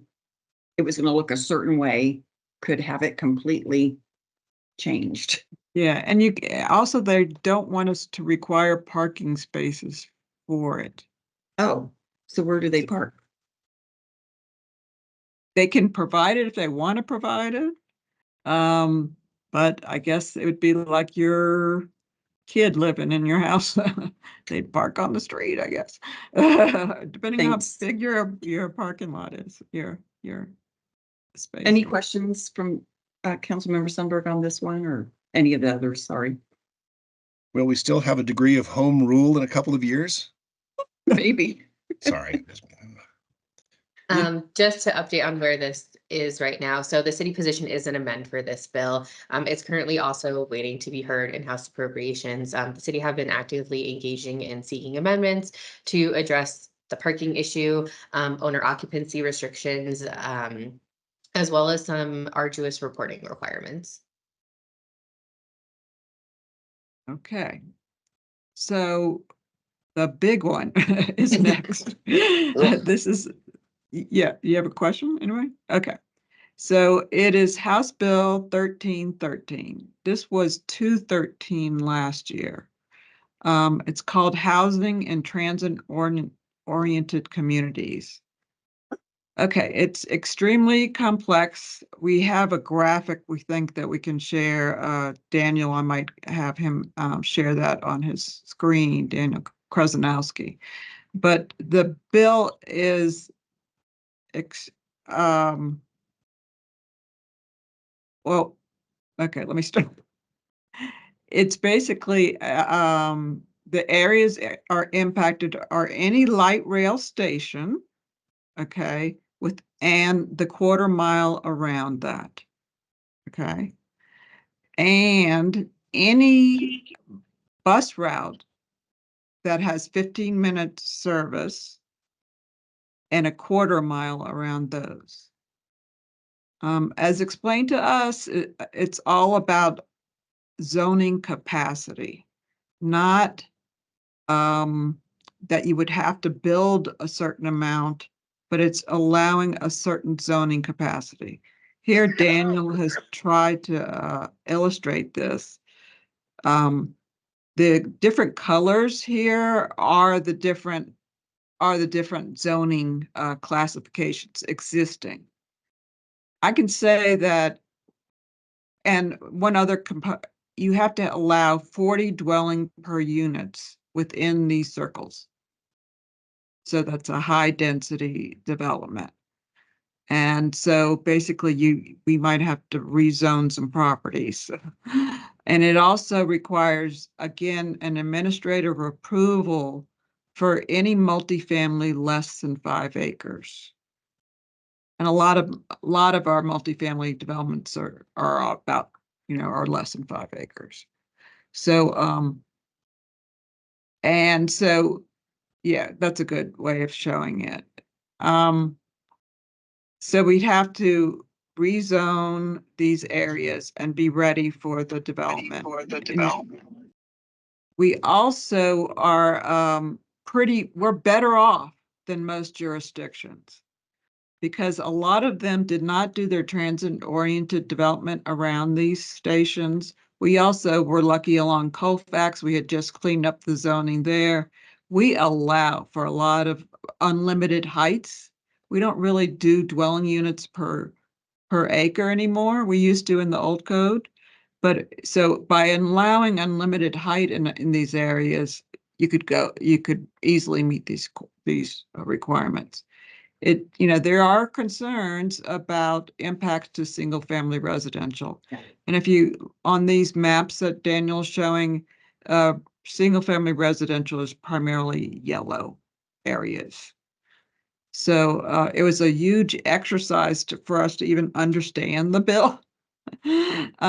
it was gonna look a certain way could have it completely changed. Yeah, and you also, they don't want us to require parking spaces for it. Oh, so where do they park? They can provide it if they want to provide it. But I guess it would be like your kid living in your house. They'd park on the street, I guess. Depending on how Thanks. big your parking lot is, your space. Any questions from Councilmember Sundberg on this one or any of the others? Sorry. Will we still have a degree of home rule in a couple of years? Maybe. Sorry. Just to update on where this is right now. So the city position is an amend for this bill. It's currently also waiting to be heard in House Appropriations. The city have been actively engaging in seeking amendments to address the parking issue, owner occupancy restrictions, as well as some arduous reporting requirements. Okay. So the big one is next. This is, yeah, you have a question anyway? Okay. So it is House Bill 1313. This was 213 last year. It's called Housing and Transit Oriented Communities. Okay, it's extremely complex. We have a graphic we think that we can share. Daniel, I might have him share that on his screen, Daniel Krasnowski. But the bill is, well, okay, let me start. It's basically, the areas are impacted are any light rail station, okay, and the quarter mile around that, okay? And any bus route that has 15-minute service and a quarter mile around those. As explained to us, it's all about zoning capacity, not that you would have to build a certain amount, but it's allowing a certain zoning capacity. Here, Daniel has tried to illustrate this. The different colors here are the different zoning classifications existing. I can say that, and one other component, you have to allow 40 dwelling per units within these circles. So that's a high density development. And so basically we might have to rezone some properties. And it also requires, again, an administrative approval for any multifamily less than 5 acres. And a lot of our multifamily developments are about, are less than 5 acres. So, and so, yeah, that's a good way of showing it. So we'd have to rezone these areas and be ready for the development. We also are we're better off than most jurisdictions because a lot of them did not do their transit-oriented development around these stations. We also were lucky along Colfax. We had just cleaned up the zoning there. We allow for a lot of unlimited heights. We don't really do dwelling units per acre anymore. We used to in the old code. But so by allowing unlimited height in these areas, you could easily meet these requirements. There are concerns about impacts to single family residential. And if you, on these maps that Daniel's showing, single family residential is primarily yellow areas. So it was a huge exercise for us to even understand the bill.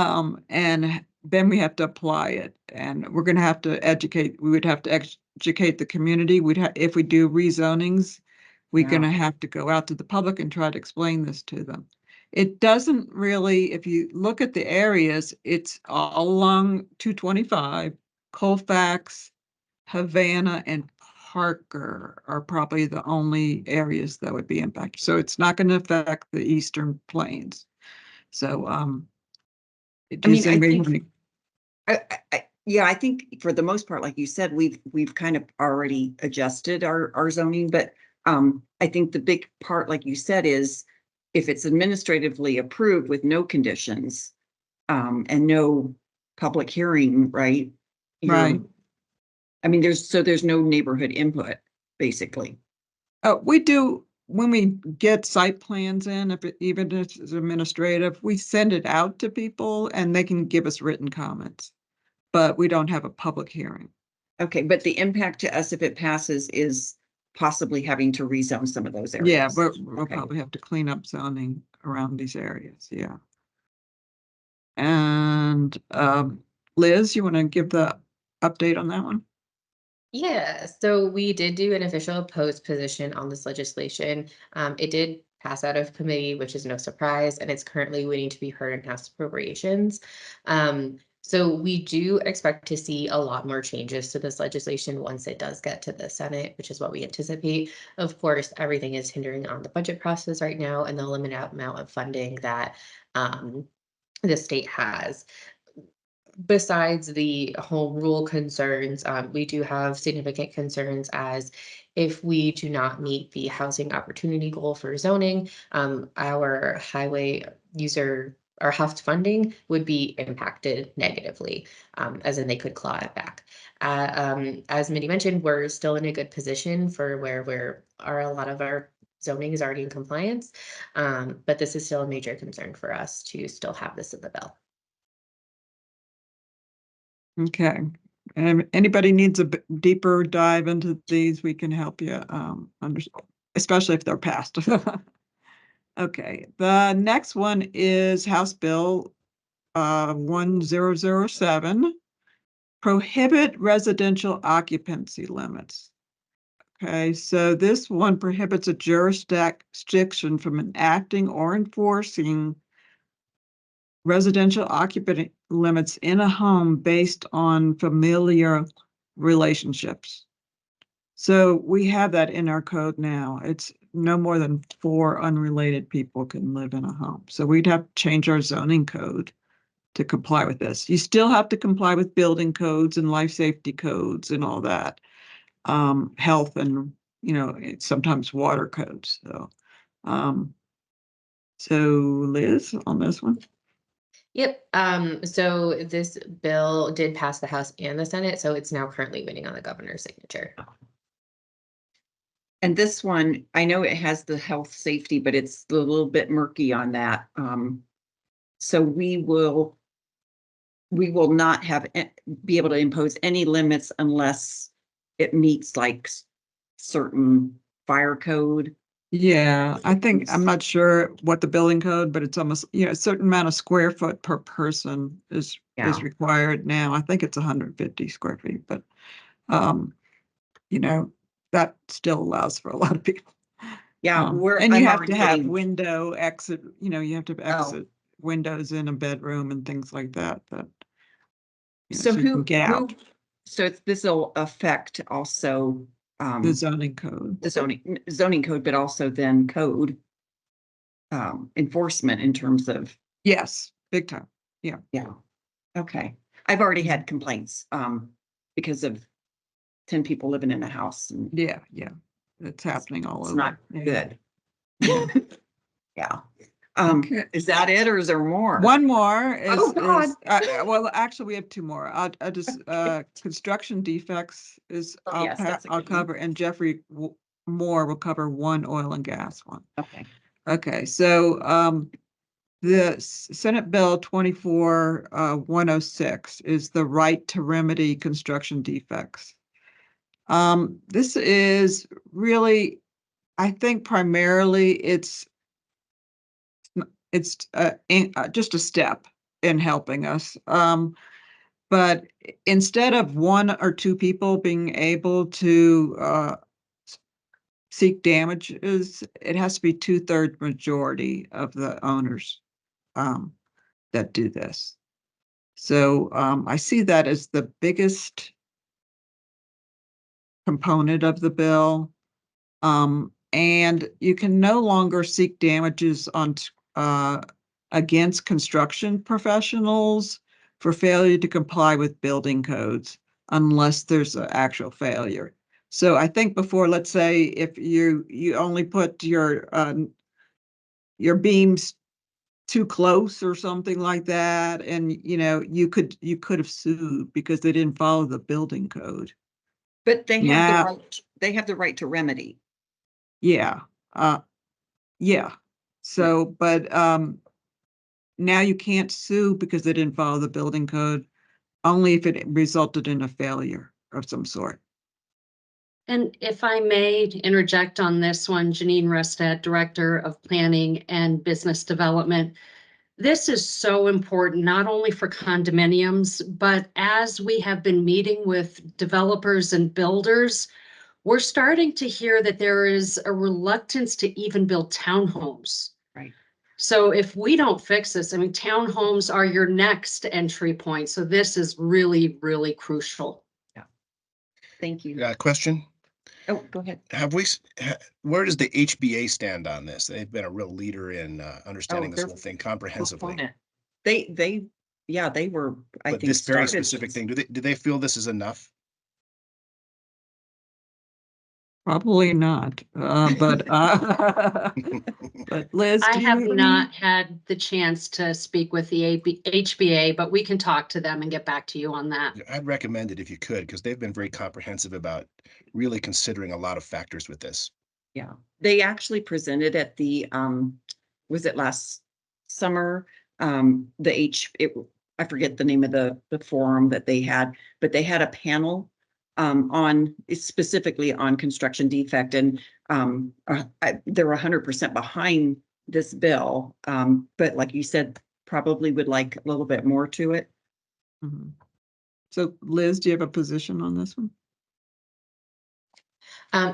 And then we have to apply it, and we're going to have to educate. We would have to educate the community. If we do rezonings, we're going to have to go out to the public and try to explain this to them. It doesn't really, if you look at the areas, it's all along 225, Colfax, Havana, and Parker are probably the only areas that would be impacted. So it's not going to affect the Eastern Plains. So, I think for the most part, like you said, we've kind of already adjusted our zoning, but I think the big part, like you said, is if it's administratively approved with no conditions and no public hearing, right? Right. I mean, there's no neighborhood input, basically. We do, when we get site plans in, even if it's administrative, we send it out to people and they can give us written comments, but we don't have a public hearing. Okay, but the impact to us if it passes is possibly having to rezone some of those areas. Yeah, we'll probably have to clean up zoning around these areas, yeah. And Liz, you want to give the update on that one? Yeah, so we did do an official opposed position on this legislation. It did pass out of committee, which is no surprise, and it's currently waiting to be heard in House Appropriations. So we do expect to see a lot more changes to this legislation once it does get to the Senate, which is what we anticipate. Of course, everything is hindering on the budget process right now and the limited amount of funding that the state has. Besides the home rule concerns, we do have significant concerns as if we do not meet the housing opportunity goal for zoning, our highway user, our HUFT funding would be impacted negatively, as in they could claw it back. As Mindy mentioned, we're still in a good position for where a lot of our zoning is already in compliance, but this is still a major concern for us to still have this in the bill. Okay. Anybody needs a deeper dive into these, we can help you understand, especially if they're passed. Okay, the next one is House Bill 1007, prohibit residential occupancy limits. Okay, so this one prohibits a jurisdiction from enacting or enforcing residential occupant limits in a home based on familiar relationships. So we have that in our code now. It's no more than 4 unrelated people can live in a home. So we'd have to change our zoning code to comply with this. You still have to comply with building codes and life safety codes and all that. Health and, sometimes water codes. So Liz, on this one? Yep. So this bill did pass the House and the Senate, so it's now currently waiting on the governor's signature. And this one, I know it has the health safety, but it's a little bit murky on that. So we will not be able to impose any limits unless it meets like certain fire code. Yeah, I think, I'm not sure what the building code, but it's almost, a certain amount of square foot per person is Yeah. required now. I think it's 150 square feet, but that still allows for a lot of people. Yeah, and you I'm have already to have getting- window exit, you have to Oh. exit windows in a bedroom and things like that, So you can get out so this will affect also the zoning code. the zoning code, but also then code enforcement in terms of, Yes, big time. yeah. Okay. I've already had complaints because of 10 people living in a house and Yeah, it's happening all it's over. not Yeah. good. Yeah. Yeah. Okay. Is that it or is there more? One more is, Oh, God. well, actually, we have 2 more. I just, construction defects is, Oh, yes, that's a I'll good one. cover, and Jeffrey Moore will cover one oil and gas one. Okay. Okay, so, the Senate Bill 24-106 is the right to remedy construction defects. This is really, I think primarily it's just a step in helping us. But instead of 1 or 2 people being able to seek damages, it has to be 2/3 majority of the owners that do this. So I see that as the biggest component of the bill. And you can no longer seek damages on against construction professionals for failure to comply with building codes unless there's an actual failure. So I think before, let's say if you only put your beams too close or something like that, and you could have sued because they didn't follow the building code. But they have Yeah. the right to remedy. Yeah. Yeah. So, but now you can't sue because they didn't follow the building code, only if it resulted in a failure of some sort. And if I may interject on this one, Janine Restad, Director of Planning and Business Development. This is so important, not only for condominiums, but as we have been meeting with developers and builders, we're starting to hear that there is a reluctance to even build townhomes. Right. So if we don't fix this, I mean, townhomes are your next entry point. So this is really, really crucial. Thank you. Question? Oh, go ahead. Where does the HBA stand on this? They've been a real leader in understanding this they're whole thing comprehensively. Proponent. They were, I But think, this very started specific this. thing, do they feel this is enough? Probably not, but but Liz, I do you have any- not had the chance to speak with the HBA, but we can talk to them and get back to you on that. I'd recommend it if you could, because they've been very comprehensive about really considering a lot of factors with this. Yeah, they actually presented at the, was it last summer? I forget the name of the forum that they had, but they had a panel specifically on construction defect, and they're 100% behind this bill. But like you said, probably would like a little bit more to it. Mhm. So Liz, do you have a position on this one?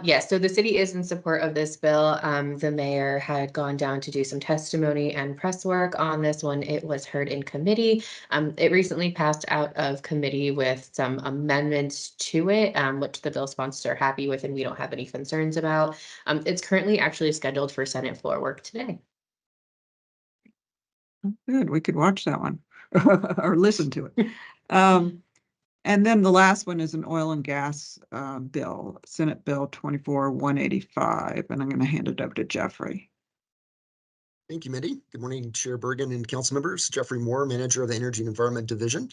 Yes, so the city is in support of this bill. The mayor had gone down to do some testimony and press work on this one. It was heard in committee. It recently passed out of committee with some amendments to it, which the bill sponsors are happy with and we don't have any concerns about. It's currently actually scheduled for Senate floor work today. Good, we could watch that one or listen to it. And then the last one is an oil and gas bill, Senate Bill 24-185, and I'm going to hand it over to Jeffrey. Thank you, Mindy. Good morning, Chair Bergan and council members. Jeffrey Moore, manager of the Energy and Environment Division.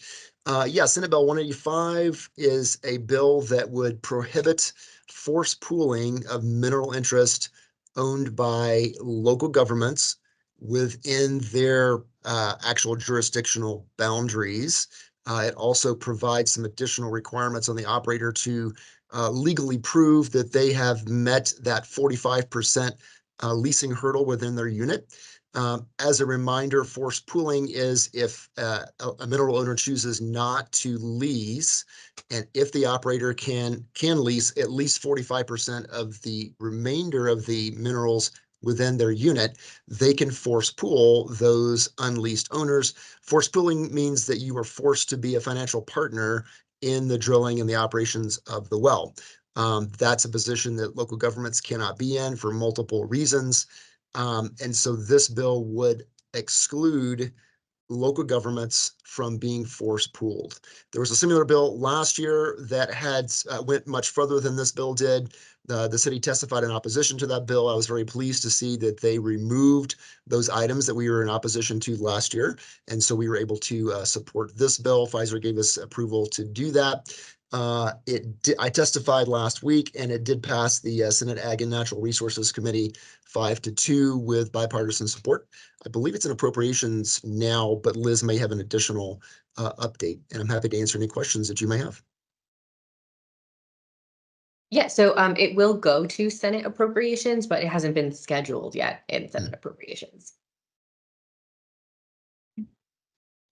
Senate Bill 185 is a bill that would prohibit forced pooling of mineral interest owned by local governments within their actual jurisdictional boundaries. It also provides some additional requirements on the operator to legally prove that they have met that 45% leasing hurdle within their unit. As a reminder, forced pooling is if a mineral owner chooses not to lease, and if the operator can lease at least 45% of the remainder of the minerals within their unit, they can force pool those unleased owners. Forced pooling means that you are forced to be a financial partner in the drilling and the operations of the well. That's a position that local governments cannot be in for multiple reasons. And so this bill would exclude local governments from being force pooled. There was a similar bill last year that had went much further than this bill did. The city testified in opposition to that bill. I was very pleased to see that they removed those items that we were in opposition to last year. And so we were able to support this bill. Pfizer gave us approval to do that. I testified last week and it did pass the Senate Ag and Natural Resources Committee 5-2 with bipartisan support. I believe it's in appropriations now, but Liz may have an additional update, and I'm happy to answer any questions that you may have. Yeah, so it will go to Senate appropriations, but it hasn't been scheduled yet in Senate appropriations.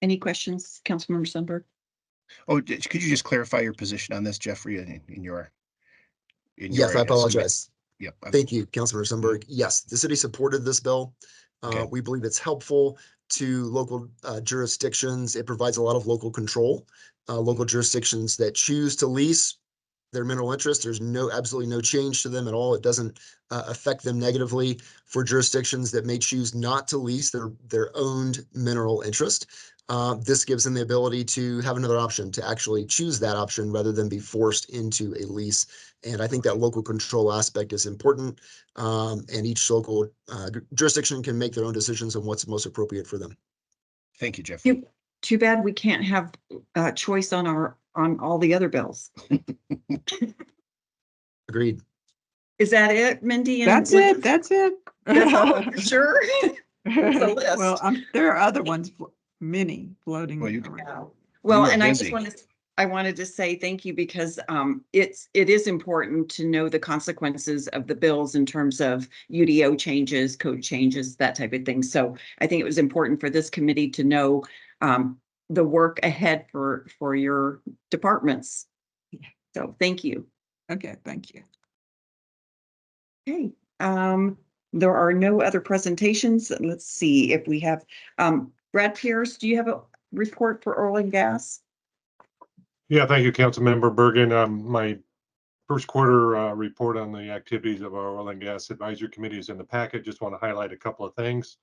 Any questions, Councilmember Sundberg? Oh, could you just clarify your position on this, Jeffrey, in your Yes, I apologize. Yep. Thank you, Councilmember Sundberg. Yes, the city supported this bill. Okay. We believe it's helpful to local jurisdictions. It provides a lot of local control. Local jurisdictions that choose to lease their mineral interest, there's absolutely no change to them at all. It doesn't affect them negatively. For jurisdictions that may choose not to lease their owned mineral interest, this gives them the ability to have another option, to actually choose that option rather than be forced into a lease. And I think that local control aspect is important. And each local jurisdiction can make their own decisions on what's most appropriate for them. Thank you, Jeffrey. Too bad we can't have choice on all the other bills. Agreed. Is that it, Mindy? And That's it. That's it. That's all for sure. a list. Well, there are other ones, many floating Well, around. Well, were and busy. I wanted to say thank you because it is important to know the consequences of the bills in terms of UDO changes, code changes, that type of thing. So I think it was important for this committee to know the work ahead for your departments. So thank you. Okay, thank you. Okay. There are no other presentations. Let's see if we have Brad Pierce, do you have a report for oil and gas? Yeah, thank you, Councilmember Bergan. My first quarter report on the activities of our Oil and Gas Advisory Committee is in the packet. Just want to highlight a couple of things.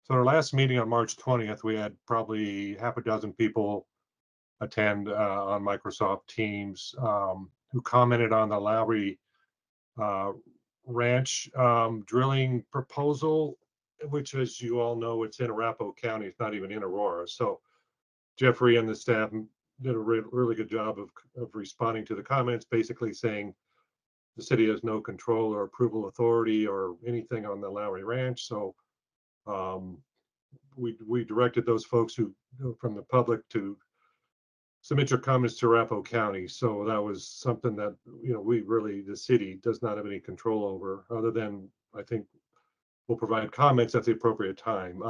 So our last meeting on March 20th, we had probably half a dozen people attend on Microsoft Teams who commented on the Lowry Ranch drilling proposal, which, as you all know, it's in Arapahoe County. It's not even in Aurora. So Jeffrey and the staff did a really good job of responding to the comments, basically saying the city has no control or approval authority or anything on the Lowry Ranch. So we directed those folks from the public to submit your comments to Arapahoe County. So that was something that, the city does not have any control over, other than I think we'll provide comments at the appropriate time.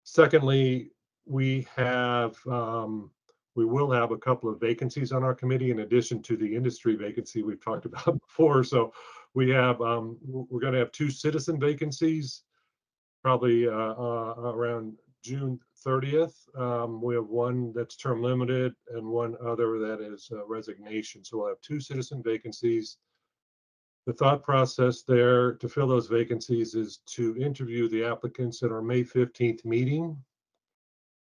Secondly, we have We will have a couple of vacancies on our committee in addition to the industry vacancy we've talked about before. So we have, we're going to have 2 citizen vacancies, probably around June 30th. We have one that's term limited and one other that is resignation. So we'll have 2 citizen vacancies. The thought process there to fill those vacancies is to interview the applicants at our May 15th meeting,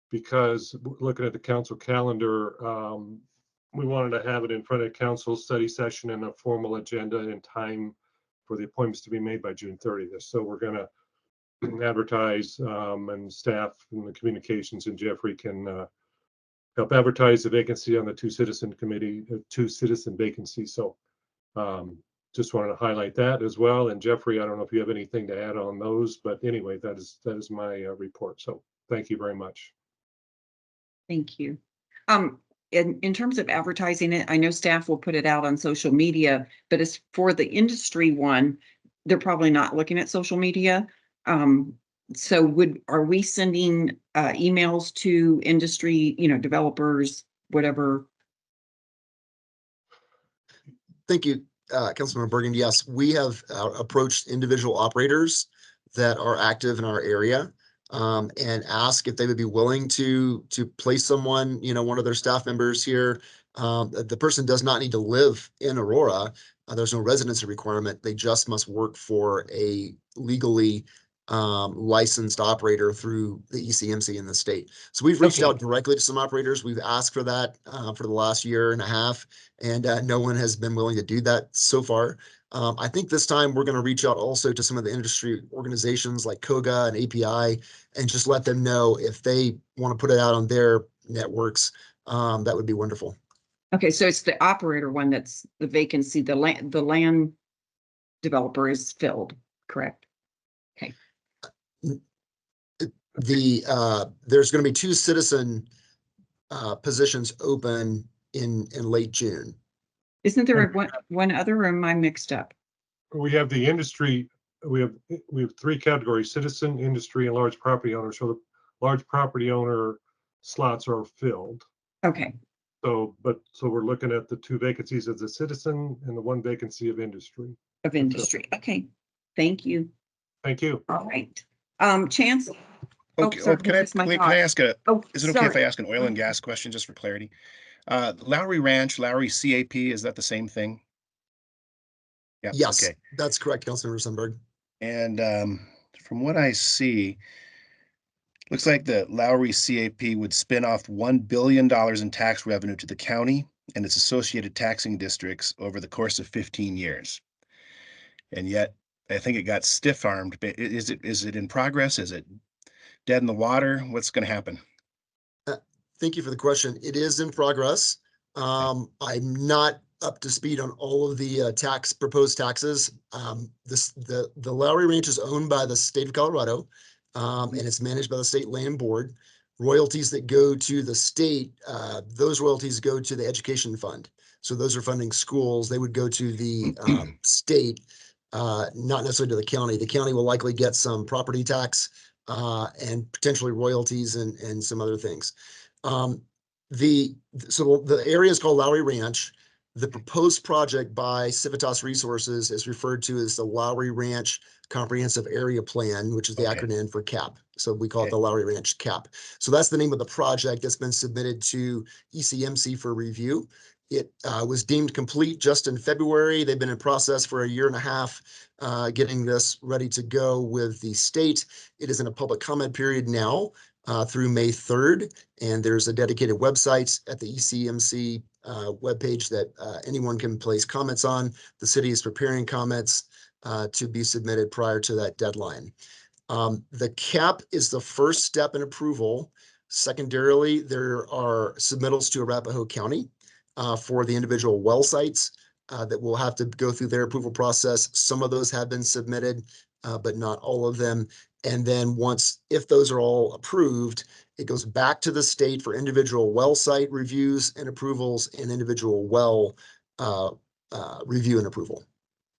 because looking at the council calendar, we wanted to have it in front of council study session and a formal agenda in time for the appointments to be made by June 30th. So we're going to advertise, and staff and the communications and Jeffrey can help advertise the vacancy on the 2 citizen committee, 2 citizen vacancies. So just wanted to highlight that as well. And Jeffrey, I don't know if you have anything to add on those, but anyway, that is my report. So thank you very much. Thank you. In terms of advertising it, I know staff will put it out on social media, but as for the industry one, they're probably not looking at social media. So are we sending emails to industry, developers, whatever? Thank you, Councilmember Bergan. Yes, we have approached individual operators that are active in our area, and ask if they would be willing to place someone, one of their staff members here. The person does not need to live in Aurora. There's no residency requirement. They just must work for a legally licensed operator through the ECMC in the state. So we've reached out directly to some operators. We've asked for that for the last year and a half, and no one has been willing to do that so far. I think this time we're going to reach out also to some of the industry organizations like KOGA and API and just let them know if they want to put it out on their networks. That would be wonderful. Okay, so it's the operator one that's the vacancy, the land developer is filled, correct? Okay. There's going to be 2 citizen positions open in late June. Isn't there one other, or am I mixed up? We have the industry. We have 3 categories: citizen, industry, and large property owner. So the large property owner slots are filled. Okay. So we're looking at the 2 vacancies as a citizen and the 1 vacancy of industry. Okay. Thank you. Thank you. All right. Chance. Okay. Sorry, Can I ask is it okay if I ask an oil and gas question just for clarity? Lowry Ranch, Lowry CAP, is that the same thing? Yeah. Yes, okay. That's correct, Councilmember Sundberg. And from what I see, looks like the Lowry CAP would spin off $1 billion in tax revenue to the county and its associated taxing districts over the course of 15 years. And yet, I think it got stiff-armed. Is it in progress? Is it dead in the water? What's going to happen? Thank you for the question. It is in progress. I'm not up to speed on all of the proposed taxes. The Lowry Ranch is owned by the state of Colorado, and it's managed by the state land board. Royalties that go to the state, those royalties go to the education fund. So those are funding schools. They would go to the state, not necessarily to the county. The county will likely get some property tax and potentially royalties and some other things. So the area is called Lowry Ranch. The proposed project by Civitas Resources is referred to as the Lowry Ranch Comprehensive Area Plan, which is the acronym for CAP. So we call it the Lowry Ranch CAP. So that's the name of the project that's been submitted to ECMC for review. It was deemed complete just in February. They've been in process for a year and a half, getting this ready to go with the state. It is in a public comment period now through May 3rd, and there's a dedicated website at the ECMC webpage that anyone can place comments on. The city is preparing comments to be submitted prior to that deadline. The CAP is the first step in approval. Secondarily, there are submittals to Arapahoe County for the individual well sites that will have to go through their approval process. Some of those have been submitted, but not all of them. And then if those are all approved, it goes back to the state for individual well site reviews and approvals and individual well review and approval.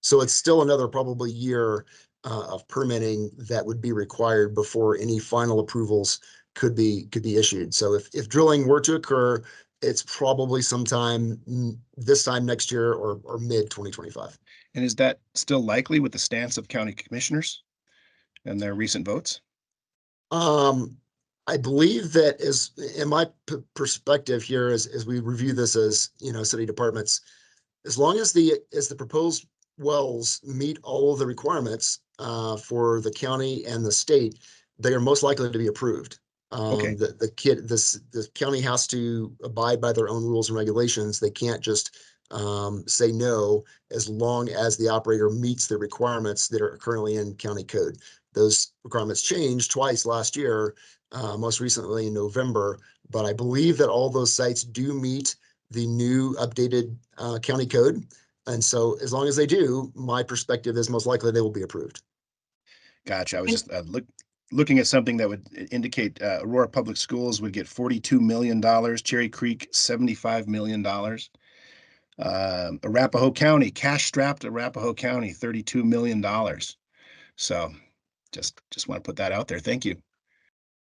So it's still another probably year of permitting that would be required before any final approvals could be issued. So if drilling were to occur it's probably sometime this time next year or mid 2025. And is that still likely with the stance of county commissioners and their recent votes? I believe that is in my perspective here as we review this as, city departments, as long as the proposed wells meet all of the requirements for the county and the state, they are most likely to be approved. Okay. The county has to abide by their own rules and regulations. They can't just say no as long as the operator meets the requirements that are currently in county code. Those requirements changed twice last year, most recently in November, but I believe that all those sites do meet the new updated county code. And so as long as they do, my perspective is most likely they will be approved. Gotcha. I was just looking at something that would indicate Aurora Public Schools would get $42 million, Cherry Creek, $75 million. Arapahoe County, cash-strapped Arapahoe County, $32 million. So just want to put that out there. Thank you.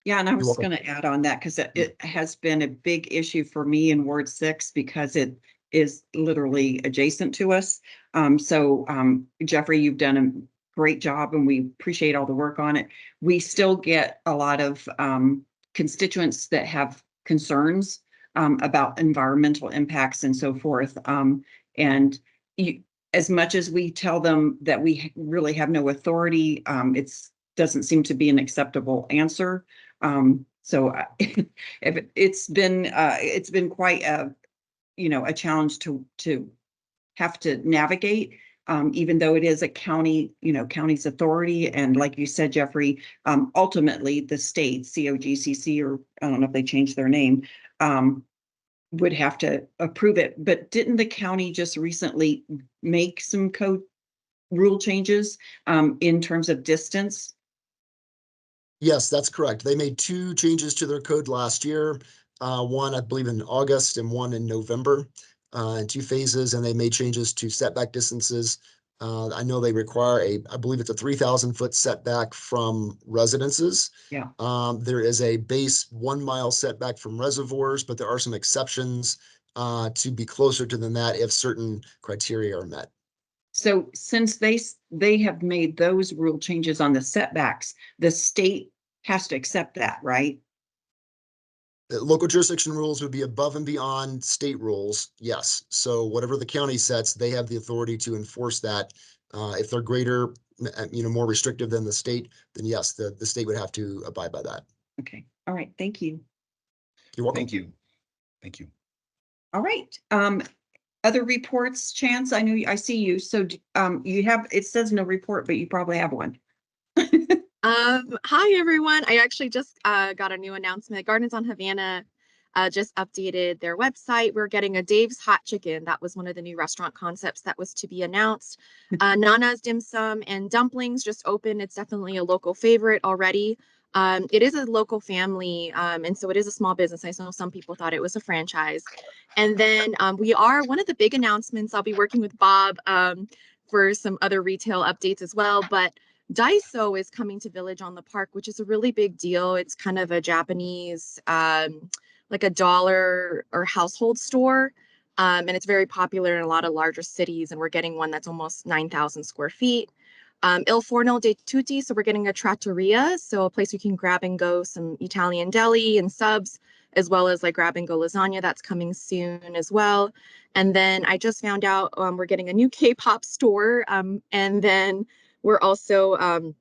Yeah, and I was welcome. going to add on that because it has been a big issue for me in Ward 6 because it is literally adjacent to us. Jeffrey, you've done a great job and we appreciate all the work on it. We still get a lot of constituents that have concerns about environmental impacts and so forth. As much as we tell them that we really have no authority, it doesn't seem to be an acceptable answer. It's been quite a challenge to have to navigate, even though it is a county's authority. And like you said, Jeffrey, ultimately the state, COGCC, or I don't know if they changed their name, would have to approve it. But didn't the county just recently make some code rule changes in terms of distance? Yes, that's correct. They made 2 changes to their code last year. One, I believe, in August and one in November, in 2 phases. And they made changes to setback distances. I know they require I believe it's a 3,000-foot setback from residences. Yeah. There is a base 1 mile setback from reservoirs, but there are some exceptions to be closer to than that if certain criteria are met. So since they have made those rule changes on the setbacks, the state has to accept that, right? The local jurisdiction rules would be above and beyond state rules, yes. So whatever the county sets, they have the authority to enforce that. If they're greater, more restrictive than the state, then yes, the state would have to abide by that. Okay. All right. Thank you. You're welcome. Thank you. Thank you. All right. Other reports, Chance? I see you. So you have, it says no report, but you probably have one. Hi everyone. I actually just got a new announcement. Gardens on Havana just updated their website. We're getting a Dave's Hot Chicken. That was one of the new restaurant concepts that was to be announced. Nana's Dim Sum and Dumplings just opened. It's definitely a local favorite already. It is a local family, and so it is a small business. I know some people thought it was a franchise. And then we are, one of the big announcements, I'll be working with Bob for some other retail updates as well, but Daiso is coming to Village on the Park, which is a really big deal. It's kind of a Japanese, like a dollar or household store. And it's very popular in a lot of larger cities. And we're getting one that's almost 9,000 square feet. Il Forno dei Tutti, so we're getting a trattoria, so a place you can grab and go some Italian deli and subs, as well as like grab and go lasagna. That's coming soon as well. And then I just found out we're getting a new K-pop store, and then we're also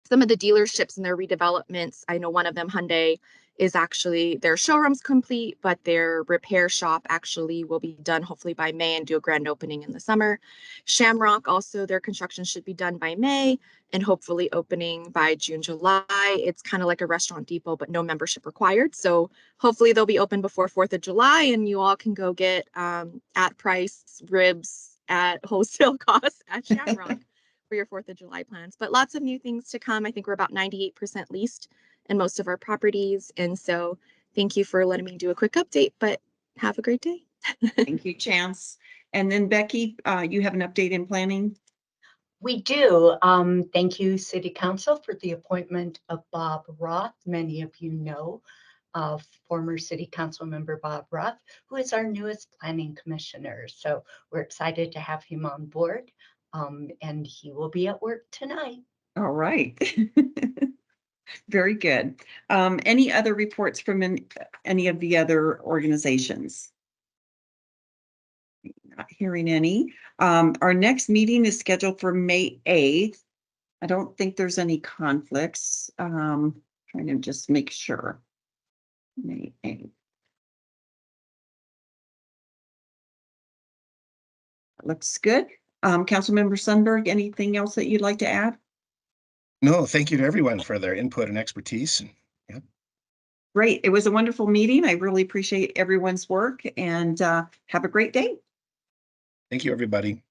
some of the dealerships and their redevelopments. I know one of them, Hyundai, is actually their showroom's complete, but their repair shop actually will be done hopefully by May and do a grand opening in the summer. Shamrock, also their construction should be done by May and hopefully opening by June, July. It's kind of like a restaurant depot, but no membership required. So hopefully they'll be open before 4th of July and you all can go get at price ribs at wholesale cost at Shamrock for your 4th of July plans. But lots of new things to come. I think we're about 98% leased in most of our properties. And so thank you for letting me do a quick update, but have a great day. Thank you, Chance. And then Becky, you have an update in planning? We do. Thank you, City Council, for the appointment of Bob Roth. Many of you know former City Council member Bob Ruff, who is our newest planning commissioner. So we're excited to have him on board, and he will be at work tonight. All right. Very good. Any other reports from any of the other organizations? Not hearing any. Our next meeting is scheduled for May 8th. I don't think there's any conflicts. Trying to just make sure. May 8th. Looks good. Councilmember Sundberg, anything else that you'd like to add? No, thank you to everyone for their input and expertise. And Great. It was a wonderful meeting. I really appreciate everyone's work and have a great day. thank you, everybody.